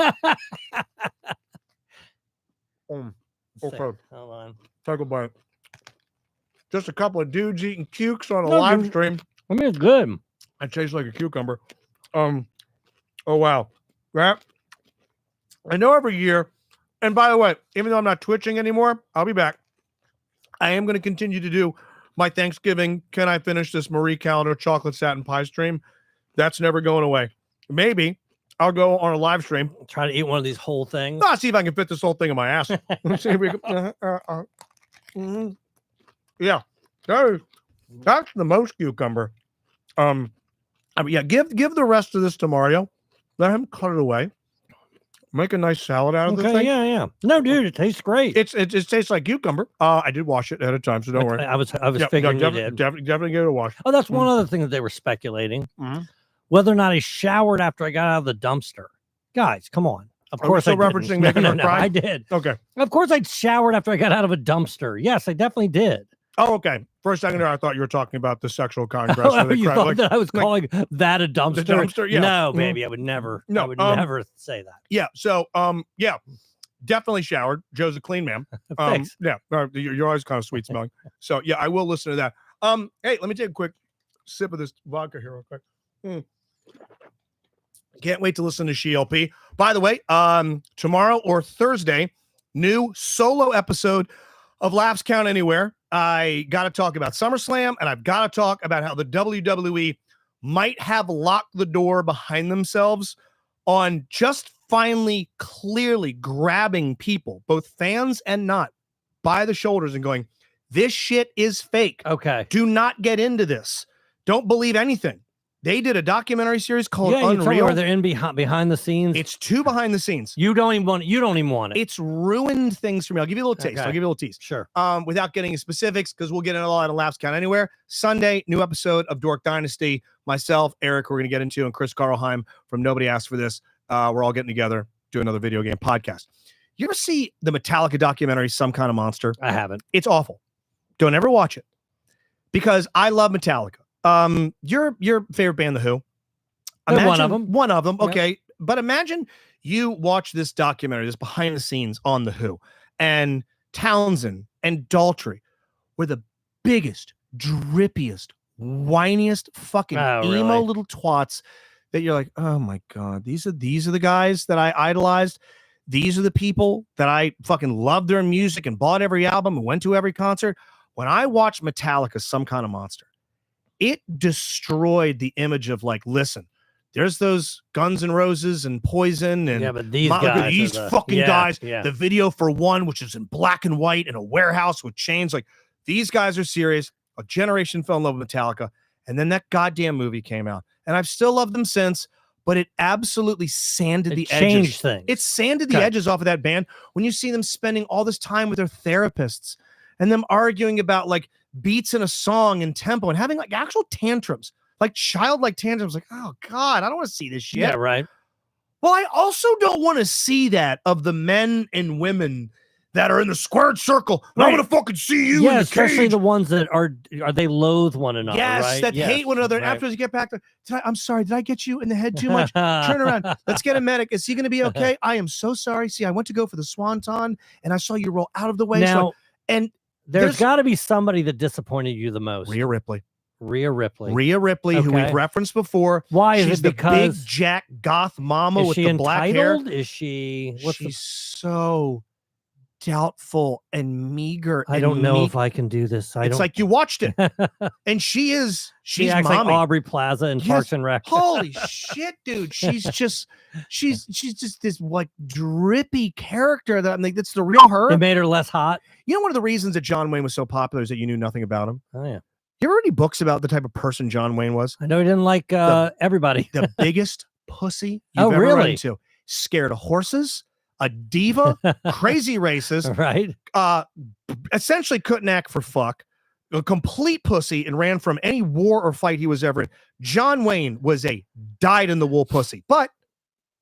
Okay. see. Hold on. Take a bite. Just a couple of dudes eating cukes on a No, live dude. stream. I mean, it's good. It tastes like a cucumber. Oh wow. That I know every year. And by the way, even though I'm not twitching anymore, I'll be back. I am going to continue to do my Thanksgiving. Can I finish this Marie Callender chocolate satin pie stream? That's never going away. Maybe I'll go on a live stream. Try to eat one of these whole things. I'll see if I can fit this whole thing in my ass. Let's see if we can, mhm. Yeah, that's the most cucumber. I mean, yeah, give the rest of this to Mario. Let him cut it away. Make a nice salad out of the Okay, thing. yeah. No, dude, it tastes great. It tastes like cucumber. I did wash it ahead of time, so don't worry. I was Yeah, figuring you definitely, did. definitely give it a wash. Oh, that's one other thing that they were speculating. Mhm. Whether or not I showered after I got out of the dumpster. Guys, come on. Of Are we course I still didn't. referencing making her cry? I did. Okay. Of course I showered after I got out of a dumpster. Yes, I definitely did. Oh, okay. For a second there, I thought you were talking about the sexual congress. where Oh, they you cry, thought like- that I was like- calling that a dumpster? dumpster, yeah. No, Mhm. baby, I would never. No, I would um, never say that. Yeah. So, yeah, definitely showered. Joe's a clean man. Thanks. Yeah, you're always kind of sweet smelling. So, yeah, I will listen to that. Hey, let me take a quick sip of this vodka here, real quick. Can't wait to listen to SheLP. By the way, tomorrow or Thursday, new solo episode of Laughs Count Anywhere. I got to talk about SummerSlam, and I've got to talk about how the WWE might have locked the door behind themselves on just finally clearly grabbing people, both fans and not, by the shoulders and going, this shit is fake. Okay. Do not get into this. Don't believe anything. They did a documentary series called Yeah, you told me Unreal. where they're in behind the scenes. It's two behind the scenes. You don't even want it. It's ruined things for me. I'll give you a little taste. Okay. I'll give you a little tease. Sure. Without getting into specifics, because we'll get into a lot of Laughs Count Anywhere. Sunday, new episode of Dork Dynasty. Myself, Eric, we're going to get into, and Chris Karlheim from Nobody Asked for This. We're all getting together, do another video game podcast. You ever see the Metallica documentary, Some Kind of Monster? I haven't. It's awful. Don't ever watch it, because I love Metallica. Your favorite band, The Who? They're one of them. One of them. Yeah. Okay. But imagine you watch this documentary, this behind the scenes on The Who, and Townsend and Daltrey were the biggest, drippiest, whiniest fucking Oh, emo really? little twats that you're like, oh my God, these are the guys that I idolized. These are the people that I fucking loved their music and bought every album and went to every concert. When I watched Metallica, Some Kind of Monster, it destroyed the image of like, listen, There's those Guns N' Roses and Poison and Yeah, but these look at guys, these fucking guys. Yeah. The video for one, which is in black and white in a warehouse with chains. Like, these guys are serious. A generation fell in love with Metallica, and then that goddamn movie came out, and I've still loved them since. But it absolutely sanded the edges. Things. It sanded the edges off of that band when you see them spending all this time with their therapists and them arguing about like beats in a song and tempo and having like actual tantrums, like childlike tantrums. Like, oh God, I don't want to see this shit. Yeah, right. Well, I also don't want to see that of the men and women that are in the squared circle. Right. I'm gonna fucking see you in the especially cage. the ones that are they loathe one another. Yes, right? that hate one another. And right. after you get back to, I'm sorry, did I get you in the head too much? Turn around. Let's get a medic. Is he going to be okay? I am so sorry. See, I went to go for the swanton, and I saw you roll out of the way. Now, and there's got to be somebody that disappointed you the most. Rhea Ripley. Rhea Ripley. Rhea Ripley, who we've referenced before. Why is She's it the because big jack goth mama is with she the black hair? Is she? She's so doubtful and meager. I don't know if I can do this. It's like you watched it, and she's she acts mommy. like Aubrey Plaza in Parks and Rec. Holy shit, dude! She's just this like drippy character that I'm like, that's the real her. It made her less hot. You know, one of the reasons that John Wayne was so popular is that you knew nothing about him. Oh yeah. You ever read any books about the type of person John Wayne was? I know he didn't like everybody. The biggest pussy you've ever run into. Scared of horses. A diva, crazy racist, right? Essentially couldn't act for fuck, a complete pussy, and ran from any war or fight he was ever in. John Wayne was a dyed-in-the-wool pussy, but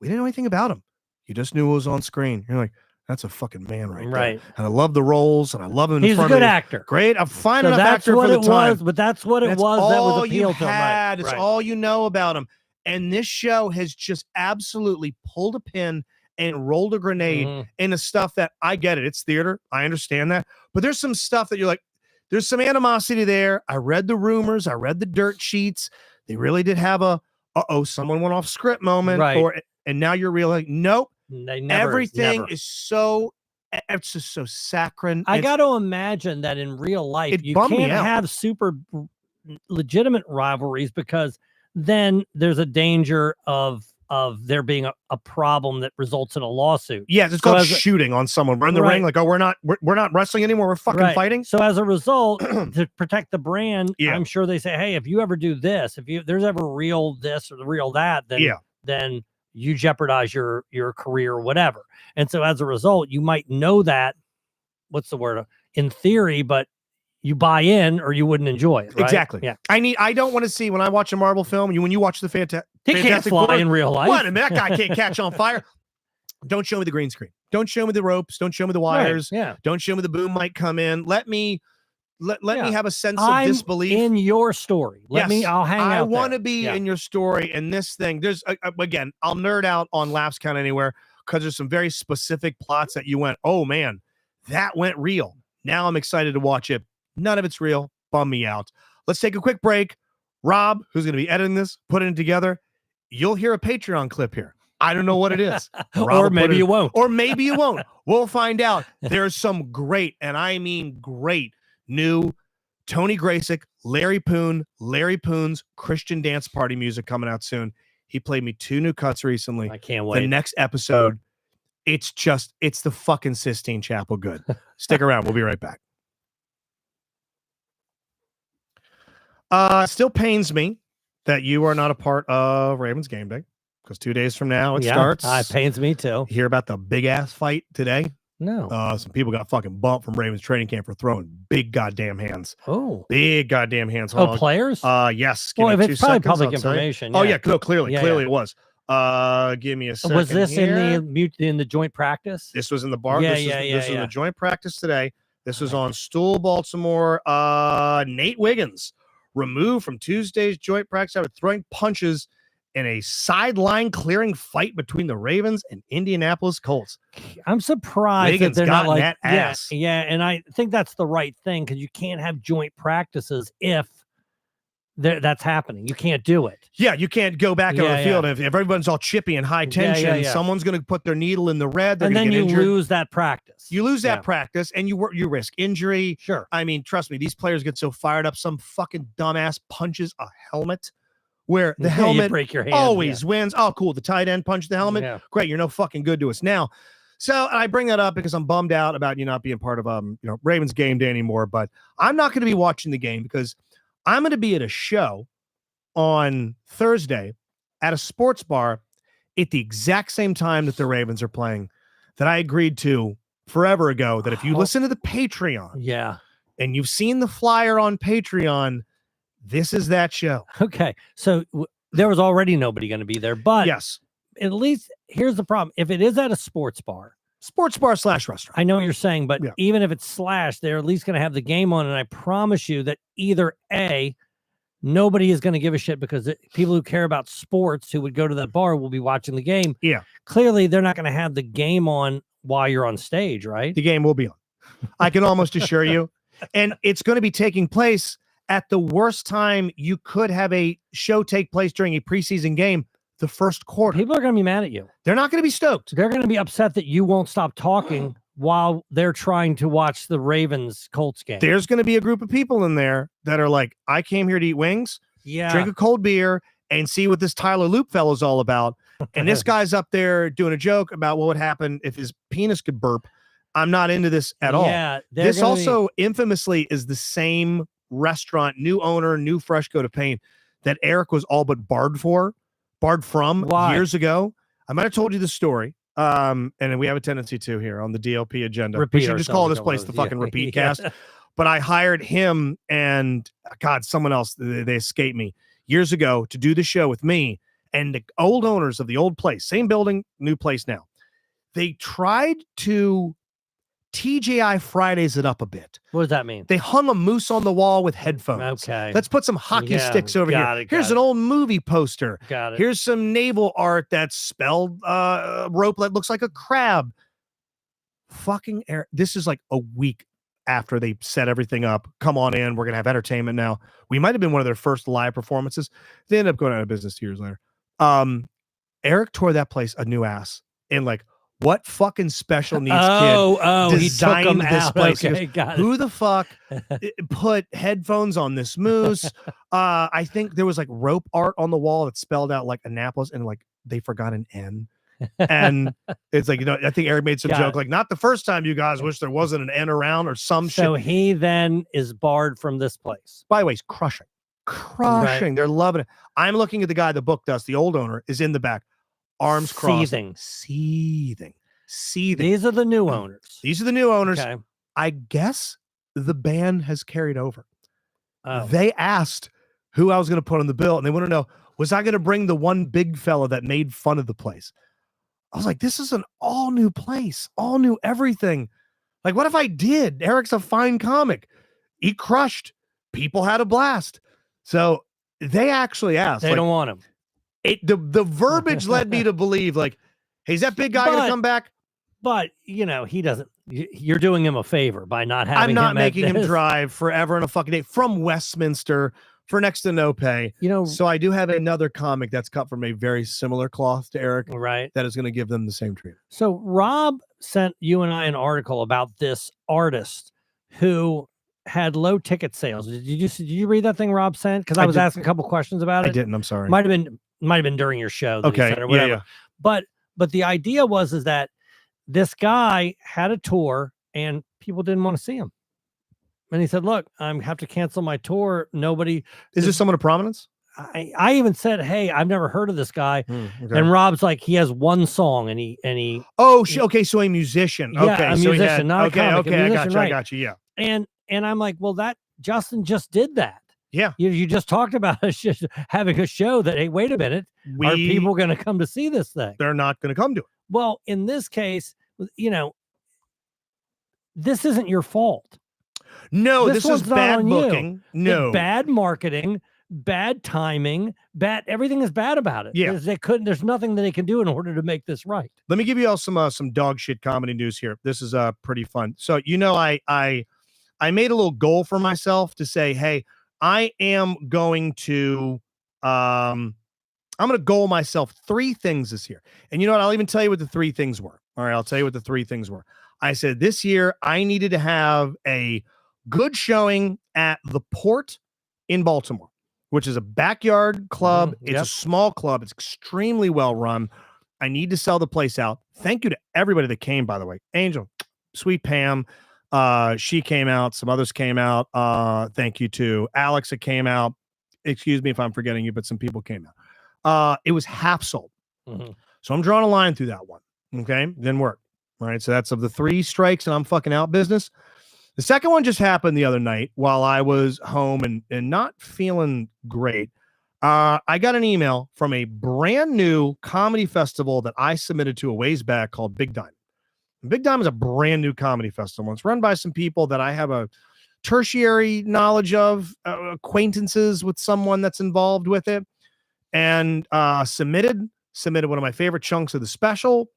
we didn't know anything about him. You just knew it was on screen. You're like, that's a fucking man right there. And I love the roles, and I love him. He's a good actor. Great, I'm fine enough actor for the time. But that's what it was. That was appealed to him. Right. It's all you know about him. And this show has just absolutely pulled a pin and rolled a grenade into stuff that I get it. It's theater. I understand that. But there's some stuff that you're like, there's some animosity there. I read the rumors. I read the dirt sheets. They really did have a, someone went off script moment. Right. And now you're like, nope. Everything never. is so, it's just so saccharine. I got to imagine that in real life, you can't have super legitimate rivalries because then there's a danger of there being a problem that results in a lawsuit. Yeah, it's called shooting on someone. We're in the ring, like, oh, we're not wrestling anymore. We're fucking fighting. So as a result, to protect the brand, I'm sure they say, hey, if you ever do this, if there's ever real this or the real that, then you jeopardize your career or whatever. And so as a result, you might know that, what's the word, in theory, but you buy in or you wouldn't enjoy it. Right? Exactly. Yeah. I don't want to see, when I watch a Marvel film, when you watch the he can't fly in real life. What? That guy can't catch on fire. Don't show me the green screen. Don't show me the ropes. Don't show me the wires. Right. Yeah. Don't show me the boom might come in. Let me have a sense of disbelief in your story. I'll hang out. I want to be in your story. And this thing, there's again, I'll nerd out on Laughs Count Anywhere because there's some very specific plots that you went, oh man, that went real. Now I'm excited to watch it. None of it's real. Bum me out. Let's take a quick break. Rob, who's going to be editing this, putting it together, you'll hear a Patreon clip here. I don't know what it is. Or maybe you won't. Or maybe you won't. We'll find out. There's some great, and I mean great, new Tony Graysick, Larry Poon's Christian Dance Party music coming out soon. He played me 2 new cuts recently. I can't wait. The next episode, it's the fucking Sistine Chapel good. Stick around. We'll be right back. Still pains me that you are not a part of Ravens Game Day because 2 days from now it starts. It pains me too. You hear about the big ass fight today? No. Some people got fucking bumped from Ravens training camp for throwing big goddamn hands. Oh, big goddamn hands. Hold on. Players? Yes. Well, if it's probably public information. Oh yeah, no, clearly it was. Give me a second. Was this here. in the joint practice? This was in the bar. Yeah, this was in the joint practice today. This was on Stool, Baltimore. Nate Wiggins removed from Tuesday's joint practice after throwing punches in a sideline clearing fight between the Ravens and Indianapolis Colts. I'm surprised Wiggins that they're not like that ass. Yeah, and I think that's the right thing because you can't have joint practices if that's happening. You can't do it. Yeah, you can't go back on the field if everyone's all chippy and high tension. Someone's going to put their needle in the red. And then you injured. lose that practice. You lose that practice, and you risk injury. Sure. I mean, trust me, these players get so fired up. Some fucking dumbass punches a helmet where the You helmet break your hand. always wins. Oh, cool. The tight end punched the helmet. Yeah. Great. You're no fucking good to us now. So I bring that up because I'm bummed out about you not being part of Ravens game day anymore. But I'm not going to be watching the game because I'm going to be at a show on Thursday at a sports bar at the exact same time that the Ravens are playing that I agreed to forever ago. That if you listen to the Patreon, Yeah. and you've seen the flyer on Patreon, this is that show. Okay. So there was already nobody going to be there, but Yes. at least here's the problem. If it is at a sports bar / restaurant. I know what you're saying, but Yeah. even if it's slash, they're at least going to have the game on. And I promise you that either A, nobody is going to give a shit because people who care about sports who would go to that bar will be watching the game. Yeah. Clearly, they're not going to have the game on while you're on stage, right? The game will be on. I can almost assure you. And it's going to be taking place at the worst time you could have a show take place during a preseason game, the first quarter. People are going to be mad at you. They're not going to be stoked. They're going to be upset that you won't stop talking while they're trying to watch the Ravens-Colts game. There's going to be a group of people in there that are like, I came here to eat wings, drink a cold beer, and see what this Tyler Loop fellow's all about. And this guy's up there doing a joke about what would happen if his penis could burp. I'm not into this at all. Yeah, This also infamously is the same restaurant, new owner, new fresh coat of paint that Eric was all but barred from Why? years ago. I might have told you the story. And we have a tendency to here on the DLP agenda. Repeat We should just call ourselves this place the almost. fucking Yeah. repeat Yeah. cast. But I hired him and God, someone else, they escaped me years ago to do the show with me and the old owners of the old place, same building, new place now. They tried to TGI Fridays it up a bit. What does that mean? They hung a moose on the wall with headphones. Okay. Let's put some hockey sticks over here. Here's an old movie poster. Got it. Here's some naval art that's spelled rope that looks like a crab. Fucking air. This is like a week after they set everything up. Come on in. We're going to have entertainment now. We might have been one of their first live performances. They ended up going out of business 2 years later. Eric tore that place a new ass in like, what fucking special needs kid designed he took this out. place? Okay, got it. Who the fuck put headphones on this moose? I think there was like rope art on the wall that spelled out like Annapolis and like they forgot an N. And it's like, I think Eric made some joke like, not the first time you guys wish there wasn't an N around or some shit. So he then is barred from this place. By the way, he's crushing. Right. They're loving it. I'm looking at the guy that booked us. The old owner is in the back. Arms crossed. Seething. These are the new owners. These are the new owners. Okay. I guess the band has carried over. Oh. They asked who I was going to put on the bill, and they want to know, was I going to bring the one big fella that made fun of the place? I was like, this is an all new place, all new everything. Like, what if I did? Eric's a fine comic. He crushed. People had a blast. So they actually asked. They don't want him. The verbiage led me to believe, like, hey, is that big guy going to come back? But, he doesn't. You're doing him a favor by not having I'm not making him this. drive forever and a fucking day from Westminster for next to no pay. So I do have another comic that's cut from a very similar cloth to Eric. Right. That is going to give them the same treatment. So Rob sent you and I an article about this artist who had low ticket sales. Did you read that thing Rob sent? Because I was asking a couple questions about it. I didn't. I'm sorry. Might have been during your show. That he said or whatever. Yeah. But the idea is that this guy had a tour and people didn't want to see him. And he said, look, I have to cancel my tour. Nobody. Is this someone of prominence? I even said, hey, I've never heard of this guy. Okay. And Rob's like, he has one song and he okay. So a musician. Yeah, okay. a So musician, not a comic, a I musician, got you. right. I got you. Yeah. And I'm like, well, that Justin just did that. Yeah. You just talked about having a show that, hey, wait a minute. Are people going to come to see this thing? They're not going to come to it. Well, in this case, this isn't your fault. No, this is bad booking. You. No. It's bad marketing, bad timing, everything is bad about it. Yeah. There's nothing that they can do in order to make this right. Let me give you all some dog shit comedy news here. This is pretty fun. So, I made a little goal for myself to say, hey, I am going to I'm going to goal myself 3 things this year. And you know what? I'll even tell you what the 3 things were. All right, I'll tell you what the 3 things were. I said this year I needed to have a good showing at the Port in Baltimore. which is a backyard club. It's Yep. a small club. It's extremely well run. I need to sell the place out. Thank you to everybody that came, by the way. Angel, Sweet Pam, she came out. Some others came out. Thank you to Alex that came out. Excuse me if I'm forgetting you, but some people came out. It was half sold. So I'm drawing a line through that one. Okay. Didn't work. All right. So that's of the 3 strikes and I'm fucking out business. The second one just happened the other night while I was home and not feeling great. I got an email from a brand new comedy festival that I submitted to a ways back called Big Dime. Big Dime is a brand new comedy festival. It's run by some people that I have a tertiary knowledge of, acquaintances with someone that's involved with it, and submitted one of my favorite chunks of the special.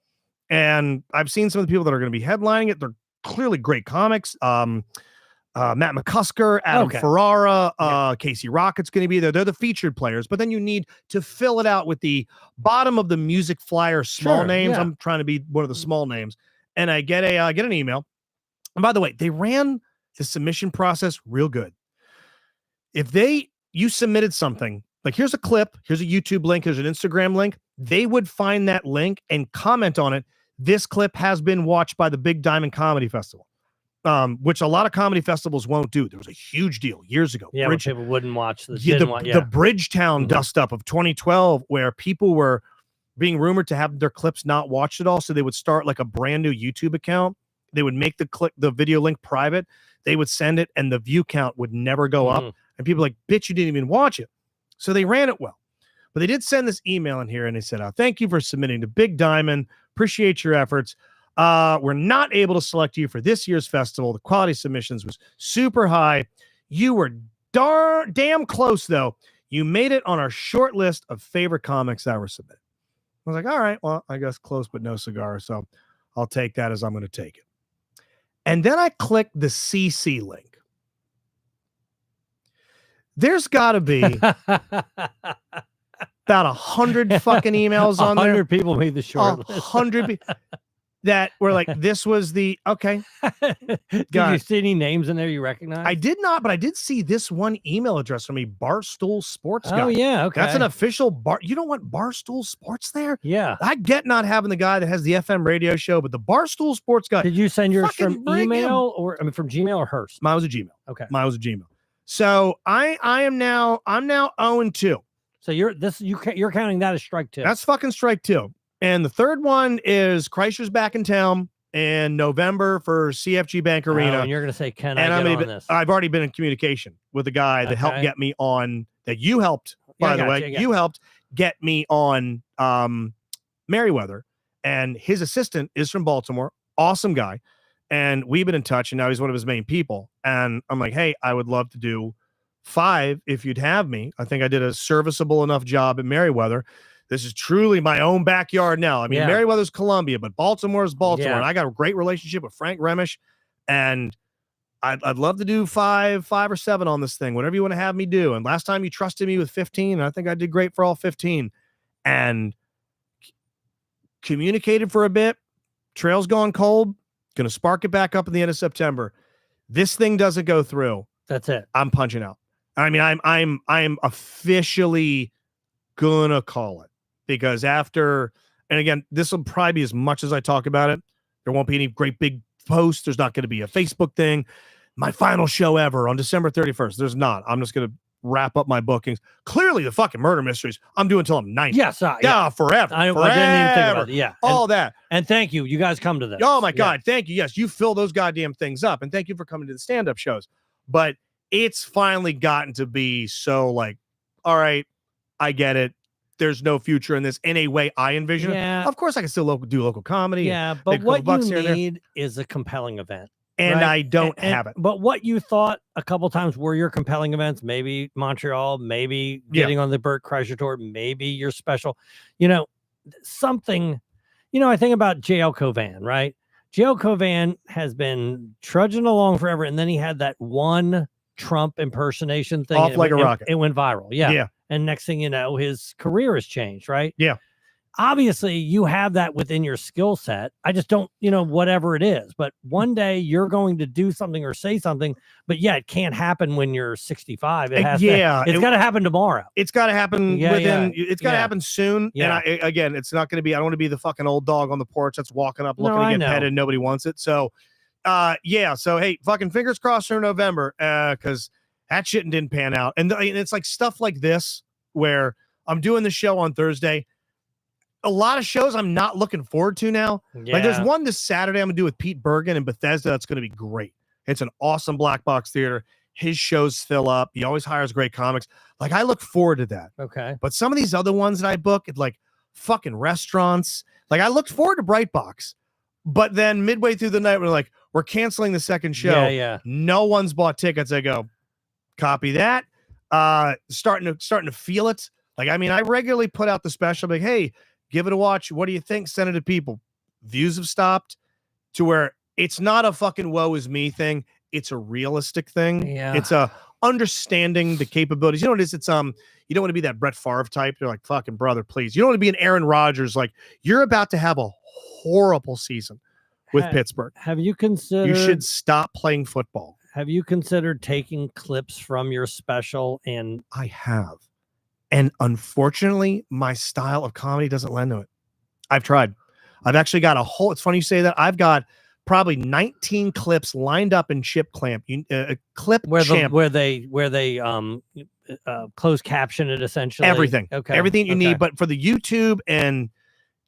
And I've seen some of the people that are going to be headlining it. They're clearly great comics. Matt McCusker, Adam Ferrara, Casey Rocket's going to be there. They're the featured players, but then you need to fill it out with the bottom of the music flyer small names. I'm trying to be one of the small names. And I get an email. And by the way, they ran the submission process real good. If you submitted something, like here's a clip, here's a YouTube link, here's an Instagram link, they would find that link and comment on it. This clip has been watched by the Big Diamond Comedy Festival, which a lot of comedy festivals won't do. There was a huge deal years ago. Yeah, people wouldn't watch the Bridgetown dust up of 2012, where people were being rumored to have their clips not watched at all. So they would start like a brand new YouTube account. They would make the video link private. They would send it and the view count would never go up. And people like, bitch, you didn't even watch it. So they ran it well. But they did send this email in here and they said, thank you for submitting to Big Diamond. Appreciate your efforts. We're not able to select you for this year's festival. The quality submissions was super high. You were damn close, though. You made it on our short list of favorite comics that were submitted. I was like, all right, well, I guess close but no cigar. So I'll take that as I'm going to take it. And then I clicked the CC link. There's got to be about 100 fucking emails on there. 100 people made the short list. 100 people that were like, this was the, okay. Did you see any names in there you recognize? I did not, but I did see this one email address from a Barstool Sports guy. Oh, yeah, okay. That's an official bar. You don't want Barstool Sports there? Yeah. I get not having the guy that has the FM radio show, but the Barstool Sports guy. Did you send yours from email from Gmail or Hearst? Mine was a Gmail. Okay. Mine was a Gmail. So I'm now 0-2. So you're counting that as strike 2. That's fucking strike 2. And the third one is Kreischer's back in town in November for CFG Bank Arena. And you're going to say, can I get on this? I've already been in communication with the guy that helped get me on, that you helped, by the way. You helped get me on Merriweather. And his assistant is from Baltimore. Awesome guy. And we've been in touch, and now he's one of his main people. And I'm like, hey, I would love to do 5 if you'd have me. I think I did a serviceable enough job at Merriweather. This is truly my own backyard now. I mean, Merriweather's Columbia, but Baltimore's Baltimore. Yeah. And I got a great relationship with Frank Remish. And I'd love to do 5 or 7 on this thing, whatever you want to have me do. And last time you trusted me with 15, and I think I did great for all 15. And communicated for a bit. Trail's gone cold. Going to spark it back up in the end of September. This thing doesn't go through. That's it. I'm punching out. I mean, I'm officially gonna call it, because after, and again, this will probably be as much as I talk about it. There won't be any great big posts. There's not going to be a Facebook thing. My final show ever on December 31st. There's not. I'm just going to wrap up my bookings. Clearly, the fucking murder mysteries I'm doing until I'm 90. Yes. Yeah, forever. I didn't even think about it. Yeah. All that. And thank you. You guys come to this. Oh, my God. Thank you. Yes, you fill those goddamn things up. And thank you for coming to the stand-up shows. But it's finally gotten to be so like, all right, I get it. There's no future in this in a way I envision it. Of course, I can still do local comedy. Yeah, but what you need is a compelling event. And right? I don't have it. But what you thought a couple times were your compelling events, maybe Montreal, maybe getting on the Burt Kreischer tour, maybe your special, something, I think about JL Covan, right? JL Covan has been trudging along forever. And then he had that one Trump impersonation thing. Off like a rocket. It went viral. Yeah. And next thing you know, his career has changed, right? Yeah. obviously you have that within your skill set. I just don't, whatever it is. But one day you're going to do something or say something, but yeah, it can't happen when you're 65. It has it's got to happen tomorrow. It's got to happen it's got to Yeah. happen soon. Yeah. And again, it's not going to be, I don't want to be the fucking old dog on the porch that's walking up looking to get petted and nobody wants it. So, so hey, fucking fingers crossed for November, because that shit didn't pan out. And it's like stuff like this where I'm doing the show on Thursday. A lot of shows I'm not looking forward to now. Yeah. Like there's one this Saturday I'm gonna do with Pete Bergen in Bethesda. That's gonna be great. It's an awesome black box theater. His shows fill up. He always hires great comics. Like I look forward to that. Okay. But some of these other ones that I book at like fucking restaurants, like I looked forward to Brightbox, but then midway through the night we're like, we're canceling the second show. Yeah. No one's bought tickets. I go, copy that. Starting to feel it. Like I mean, I regularly put out the special, like, hey, give it a watch. What do you think? Send it to people. Views have stopped to where it's not a fucking woe is me thing. It's a realistic thing. Yeah. It's a understanding the capabilities. You know what it is? It's you don't want to be that Brett Favre type. You're like, fucking brother, please. You don't want to be an Aaron Rodgers. Like you're about to have a horrible season with Pittsburgh. Have you considered? You should stop playing football. Have you considered taking clips from your special? And I have. And unfortunately, my style of comedy doesn't lend to it. I've tried. I've actually got a whole, it's funny you say that. I've got probably 19 clips lined up in Chip Clamp. Clip where Champ. where they closed caption it essentially. Everything. Okay. Everything you need. But for the YouTube and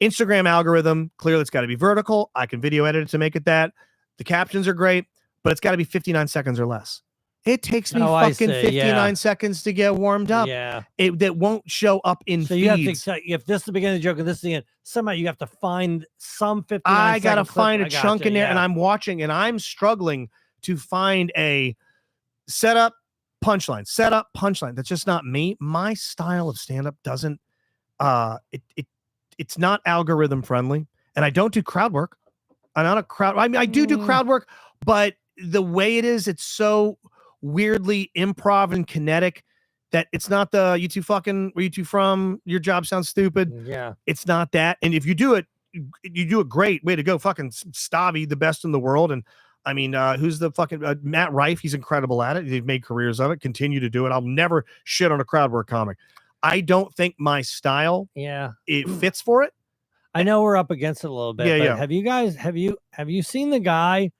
Instagram algorithm, clearly it's got to be vertical. I can video edit it to make it that. The captions are great, but it's got to be 59 seconds or less. It takes me fucking 59 seconds to get warmed up. Yeah. That won't show up in feeds. You have to, if this is the beginning of the joke and this is the end, somehow you have to find some 59 I got to clip. find a chunk in there, and I'm watching, and I'm struggling to find a setup punchline. That's just not me. My style of stand-up doesn't, it's not algorithm friendly, and I don't do crowd work. I'm not a crowd. I mean, I do crowd work, but the way it is, it's so weirdly improv and kinetic that it's not the you two fucking where you two from, your job sounds stupid. Yeah, it's not that. And if you do it great. Way to go, fucking Stavi, the best in the world. And I mean, who's the fucking Matt Rife? He's incredible at it. They've made careers of it. Continue to do it. I'll never shit on a crowd work comic. I don't think my style it fits for it. I know we're up against it a little bit. But have you guys have you seen the guy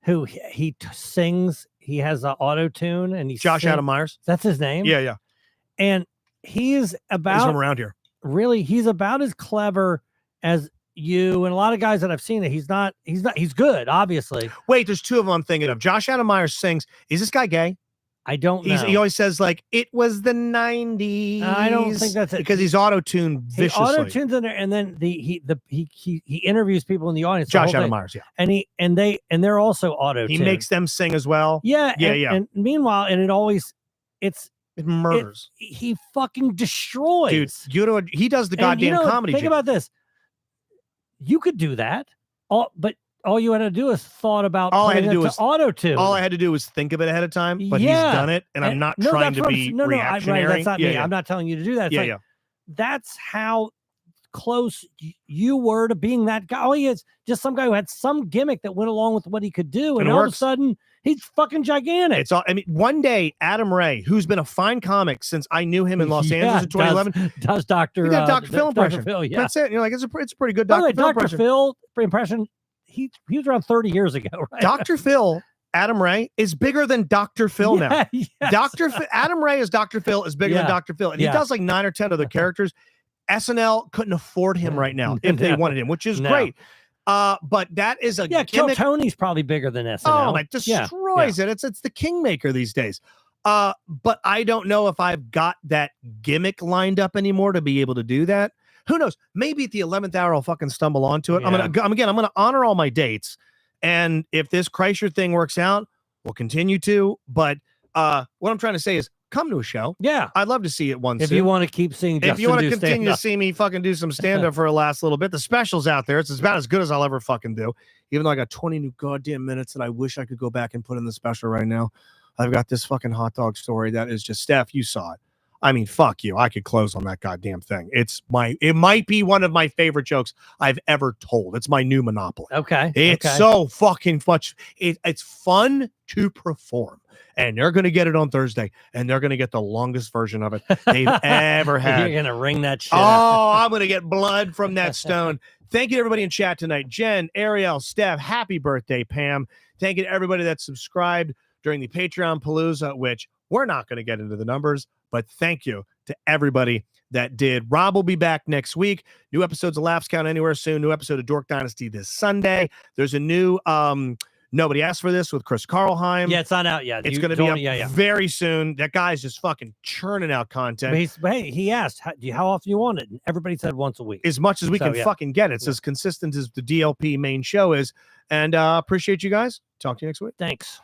who he sings? He has an auto tune, and he's Josh Adam Myers. That's his name. Yeah. And he's about from around here. Really, he's about as clever as you and a lot of guys that I've seen. He's good, obviously. Wait, there's two of them I'm thinking of. Josh Adam Myers sings. Is this guy gay? I don't know. He always says like it was the 90s. I don't think that's it because he's auto-tuned viciously. He auto-tunes in there, and then he interviews people in the audience. Josh Adam Myers, and they're also auto-tuned. He makes them sing as well. Yeah. And meanwhile, and it murders. He fucking destroys. Dude, you know he does the goddamn comedy. Think about this. You could do that, but all you had to do is thought about all I had to do was auto-tune. All I had to do was think of it ahead of time, but he's done it, and I'm not trying to be reactionary. That's not me. I'm not telling you to do that. It's that's how close you were to being that guy. All he is just some guy who had some gimmick that went along with what he could do, and all of a sudden he's fucking gigantic. It's all. I mean, one day Adam Ray, who's been a fine comic since I knew him in Los Angeles in 2011, does Dr. Dr. Phil impression. Dr. Phil, That's it. You're like, it's a pretty good Dr. Phil impression. Dr. Phil impression. He was around 30 years ago, right? Dr. Phil, Adam Ray, is bigger than Dr. Phil now. Yes. Adam Ray as Dr. Phil is bigger than Dr. Phil. And he does like 9 or 10 other characters. SNL couldn't afford him right now if they wanted him, which is great. But that is a Kill Tony's probably bigger than SNL. Oh, it destroys it. It's the kingmaker these days. But I don't know if I've got that gimmick lined up anymore to be able to do that. Who knows? Maybe at the 11th hour I'll fucking stumble onto it. Yeah. I'm gonna honor all my dates, and if this Kreischer thing works out, we'll continue to. But what I'm trying to say is, come to a show. Yeah, I'd love to see it once. If you want to keep seeing, if you want to continue to see me fucking do some stand up for a last little bit, the special's out there. It's about as good as I'll ever fucking do. Even though I got 20 new goddamn minutes that I wish I could go back and put in the special right now. I've got this fucking hot dog story that is just Steph. You saw it. I mean, fuck you. I could close on that goddamn thing. It might be one of my favorite jokes I've ever told. It's my new Monopoly. Okay. It's okay. so fucking much. It's fun to perform. And they're going to get it on Thursday. And they're going to get the longest version of it they've ever had. You're going to ring that shit Oh, out. I'm going to get blood from that stone. Thank you to everybody in chat tonight. Jen, Ariel, Steph, happy birthday, Pam. Thank you to everybody that subscribed during the Patreon Palooza, which we're not going to get into the numbers, but thank you to everybody that did. Rob will be back next week. New episodes of Laughs Count Anywhere soon. New episode of Dork Dynasty this Sunday. There's a new Nobody Asked for This with Chris Karlheim. Yeah, it's not out yet. It's going to be up very soon. That guy's just fucking churning out content. But hey, he asked, how often you want it? And everybody said once a week. As much as we can fucking get it. It's as consistent as the DLP main show is. And appreciate you guys. Talk to you next week. Thanks.